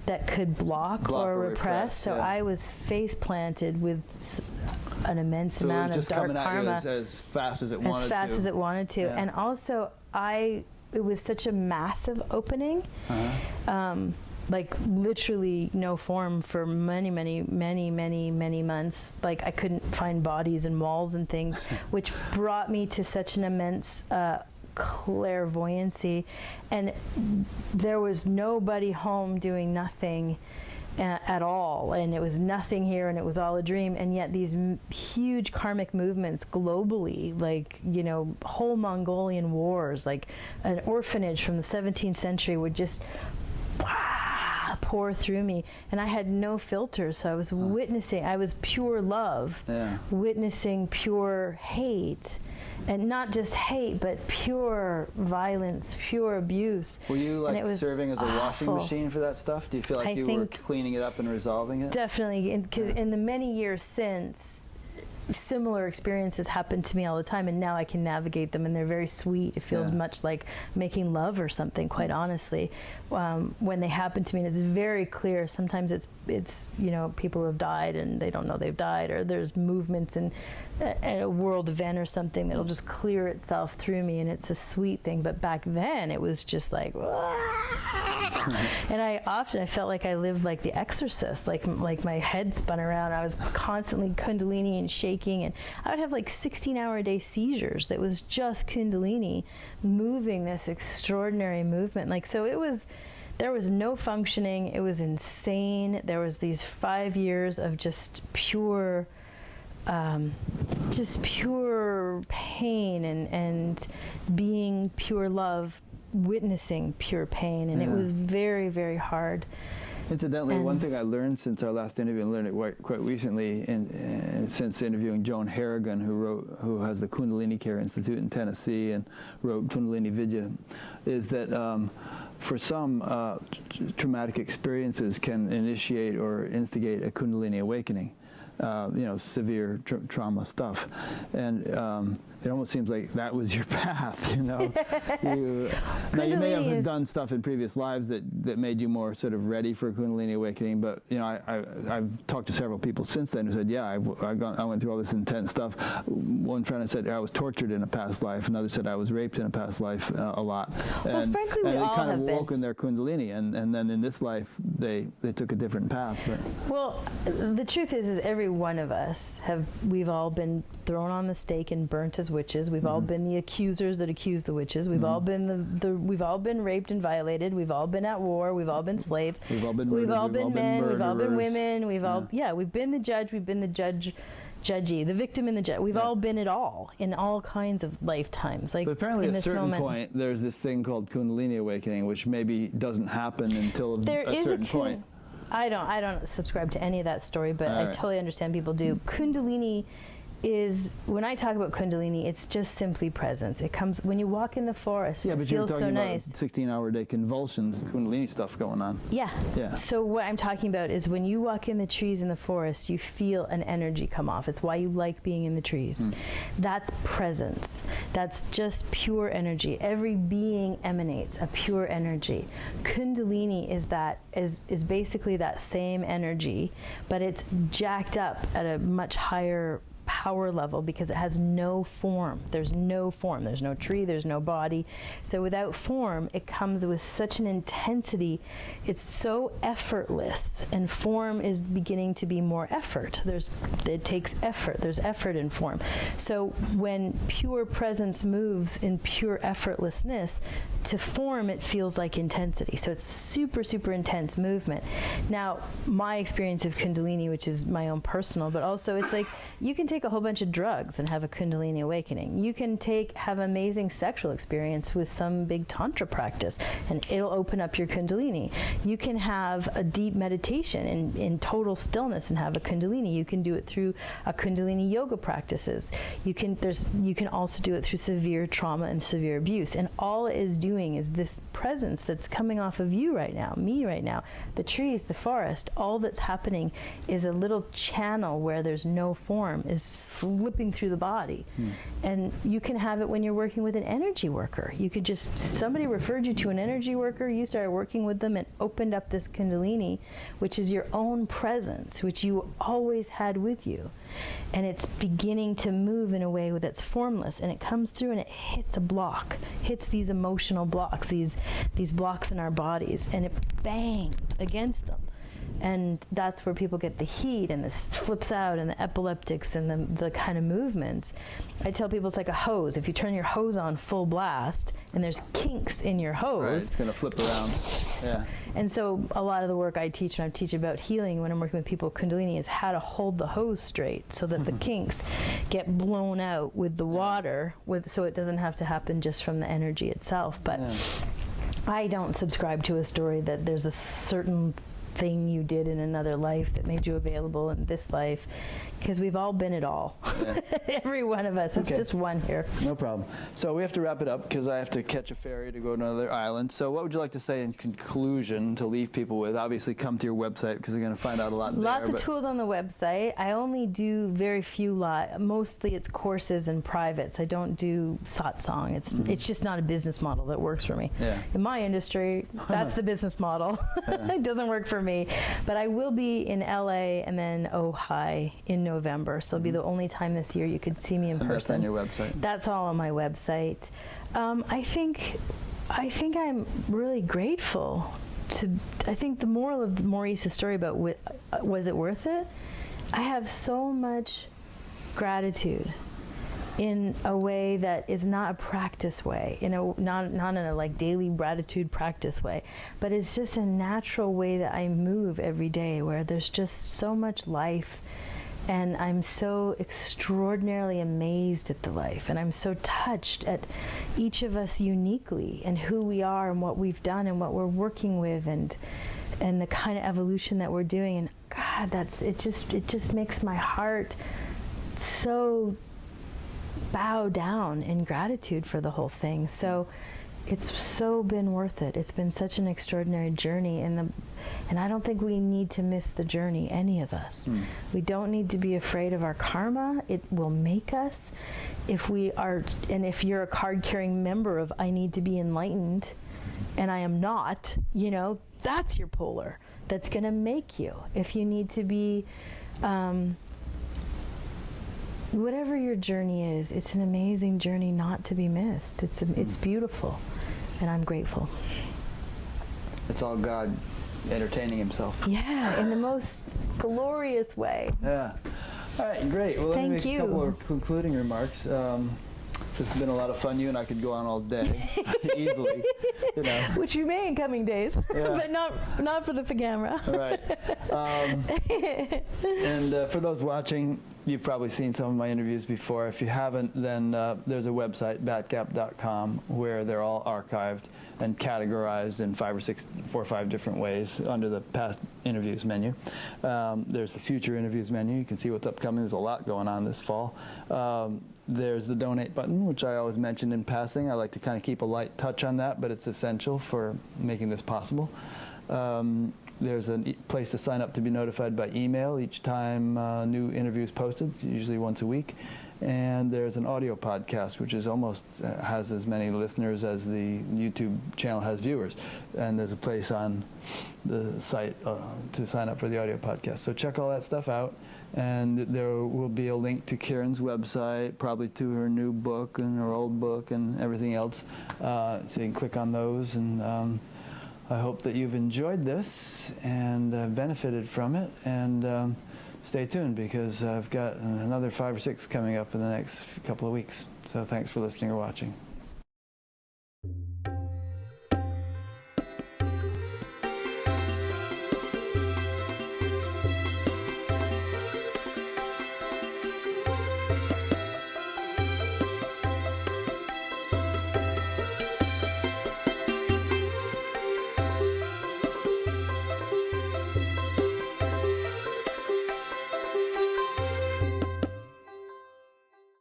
S2: that could block or repress. So I was face planted with an immense amount of dark karma.
S1: As fast as it wanted to.
S2: As fast as it wanted to. Yeah. And also, it was such a massive opening. Like literally no form for many months. Like I couldn't find bodies and walls and things, which brought me to such an immense clairvoyancy. And there was nobody home doing nothing at all, and it was nothing here, and it was all a dream. And yet these huge karmic movements globally, like, you know, whole Mongolian wars, like an orphanage from the 17th century would just pour through me, and I had no filters. So I was witnessing, I was pure love, witnessing pure hate, and not just hate, but pure violence, pure abuse.
S1: Were you like serving as a washing machine for that stuff? Do you feel like you were cleaning it up and resolving it?
S2: Definitely, because in the many years since, similar experiences happen to me all the time, and now I can navigate them, and they're very sweet. It feels much like making love or something, quite honestly, when they happen to me. And it's very clear. Sometimes it's you know, people have died and they don't know they've died, or there's movements in a world event or something that'll just clear itself through me, and it's a sweet thing. But back then it was just like and I felt like I lived like The Exorcist, like my head spun around. I was constantly Kundalini and shaking, and I would have like 16-hour-a-day seizures that was just Kundalini moving this extraordinary movement. Like, so there was no functioning. It was insane. There was these 5 years of just pure pain and being pure love, witnessing pure pain, and it was very, very hard.
S1: Incidentally, one thing I learned since our last interview, and learned it quite recently, since interviewing Joan Harrigan, who has the Kundalini Care Institute in Tennessee and wrote Kundalini Vidya, is that for some, traumatic experiences can initiate or instigate a Kundalini awakening. You know, severe trauma stuff, and it almost seems like that was your path, you know. Now you may have done stuff in previous lives that made you more sort of ready for a Kundalini awakening, but you know, I've talked to several people since then who said, yeah, I went through all this intense stuff. One friend said I was tortured in a past life. Another said I was raped in a past life a lot.
S2: Well, frankly, we all have been. And they kind of
S1: woke in their Kundalini, and then in this life they took a different path. But.
S2: Well, the truth is every one of us we've all been thrown on the stake and burnt as witches. We've all been the accusers that accuse the witches. We've all been we've all been raped and violated. We've all been at war. We've all been slaves.
S1: We've all been murdered.
S2: We've all been men. We've all been women. We've all we've been the judge. We've been the judgy, the victim and the judge. We've all been it all in all kinds of lifetimes. Like,
S1: but apparently at a certain point, there's this thing called Kundalini awakening, which maybe doesn't happen until a certain point.
S2: I don't subscribe to any of that story, but I totally understand people do. Kundalini is, when I talk about Kundalini, it's just simply presence. It comes when you walk in the forest.
S1: Yeah,
S2: it
S1: but
S2: feels
S1: you're talking
S2: so
S1: about
S2: nice.
S1: 16-hour-a-day convulsions, Kundalini stuff going on.
S2: Yeah. So what I'm talking about is when you walk in the trees in the forest, you feel an energy come off. It's why you like being in the trees. That's presence. That's just pure energy. Every being emanates a pure energy. Kundalini is basically that same energy, but it's jacked up at a much higher power level because it has no form. There's no form. There's no tree. There's no body. So without form, it comes with such an intensity. It's so effortless, and form is beginning to be more effort. It takes effort. There's effort in form. So when pure presence moves in pure effortlessness, to form it feels like intensity. So it's super, super intense movement. Now, my experience of Kundalini, which is my own personal, but also it's like you can take a whole bunch of drugs and have a Kundalini awakening. You can have amazing sexual experience with some big tantra practice, and it'll open up your Kundalini. You can have a deep meditation in total stillness and have a Kundalini. You can do it through a Kundalini yoga practices. You can also do it through severe trauma and severe abuse. And all it is doing is this presence that's coming off of you right now, me right now, the trees, the forest. All that's happening is a little channel where there's no form is slipping through the body. And you can have it when you're working with an energy worker. You could just, somebody referred you to an energy worker, you started working with them and opened up this Kundalini, which is your own presence, which you always had with you. And it's beginning to move in a way that's formless, and it comes through and it hits a block, hits these emotional blocks, these blocks in our bodies, and it bangs against them. And that's where people get the heat and this flips out and the epileptics and the kind of movements. I tell people it's like a hose. If you turn your hose on full blast and there's kinks in your hose,
S1: right, it's going to flip around. Yeah.
S2: And so a lot of the work I teach, and I teach about healing when I'm working with people with Kundalini, is how to hold the hose straight so that the kinks get blown out with the water, so it doesn't have to happen just from the energy itself. But I don't subscribe to a story that there's a certain thing you did in another life that made you available in this life, because we've all been it all. Every one of us. It's just one here.
S1: No problem. So we have to wrap it up because I have to catch a ferry to go to another island. So what would you like to say in conclusion to leave people with? Obviously come to your website because they're going to find out a lot there.
S2: Lots of tools on the website. I only do very few mostly it's courses and privates. I don't do satsang. It's just not a business model that works for me. In my industry, that's the business model. It doesn't work for me. But I will be in LA and then Ojai in November, so it'll be the only time this year you could see me in person.
S1: That's on your website.
S2: That's all on my website. I think I'm really grateful I think the moral of Maurice's story about was it worth it? I have so much gratitude in a way that is not a practice way, not in a like daily gratitude practice way, but it's just a natural way that I move every day, where there's just so much life. And I'm so extraordinarily amazed at the life, and I'm so touched at each of us uniquely and who we are and what we've done and what we're working with and the kind of evolution that we're doing. And God, it just makes my heart so bow down in gratitude for the whole thing. So it's so been worth it. It's been such an extraordinary journey, and I don't think we need to miss the journey, any of us. We don't need to be afraid of our karma. It will make us. If you're a card-carrying member of I need to be enlightened, and I am not, that's your polar. That's going to make you. If you need to be, whatever your journey is, it's an amazing journey not to be missed. It's beautiful, and I'm grateful.
S1: It's all God entertaining himself.
S2: Yeah, in the most glorious way.
S1: Yeah. All right, great. Well, let me make a couple of concluding remarks. This has been a lot of fun. You and I could go on all day, easily.
S2: Which we may in coming days, but not for the camera.
S1: Right. And for those watching, you've probably seen some of my interviews before. If you haven't, then there's a website, batgap.com, where they're all archived and categorized in 4 or 5 different ways under the past interviews menu. There's the future interviews menu. You can see what's upcoming. There's a lot going on this fall. There's the donate button, which I always mention in passing. I like to kind of keep a light touch on that, but it's essential for making this possible. There's a place to sign up to be notified by email each time new interviews posted, usually once a week. And there's an audio podcast, which is almost has as many listeners as the YouTube channel has viewers. And there's a place on the site to sign up for the audio podcast. So check all that stuff out. And there will be a link to Kiran's website, probably to her new book and her old book and everything else. So you can click on those. And I hope that you've enjoyed this and benefited from it. And stay tuned, because I've got another 5 or 6 coming up in the next couple of weeks. So thanks for listening or watching.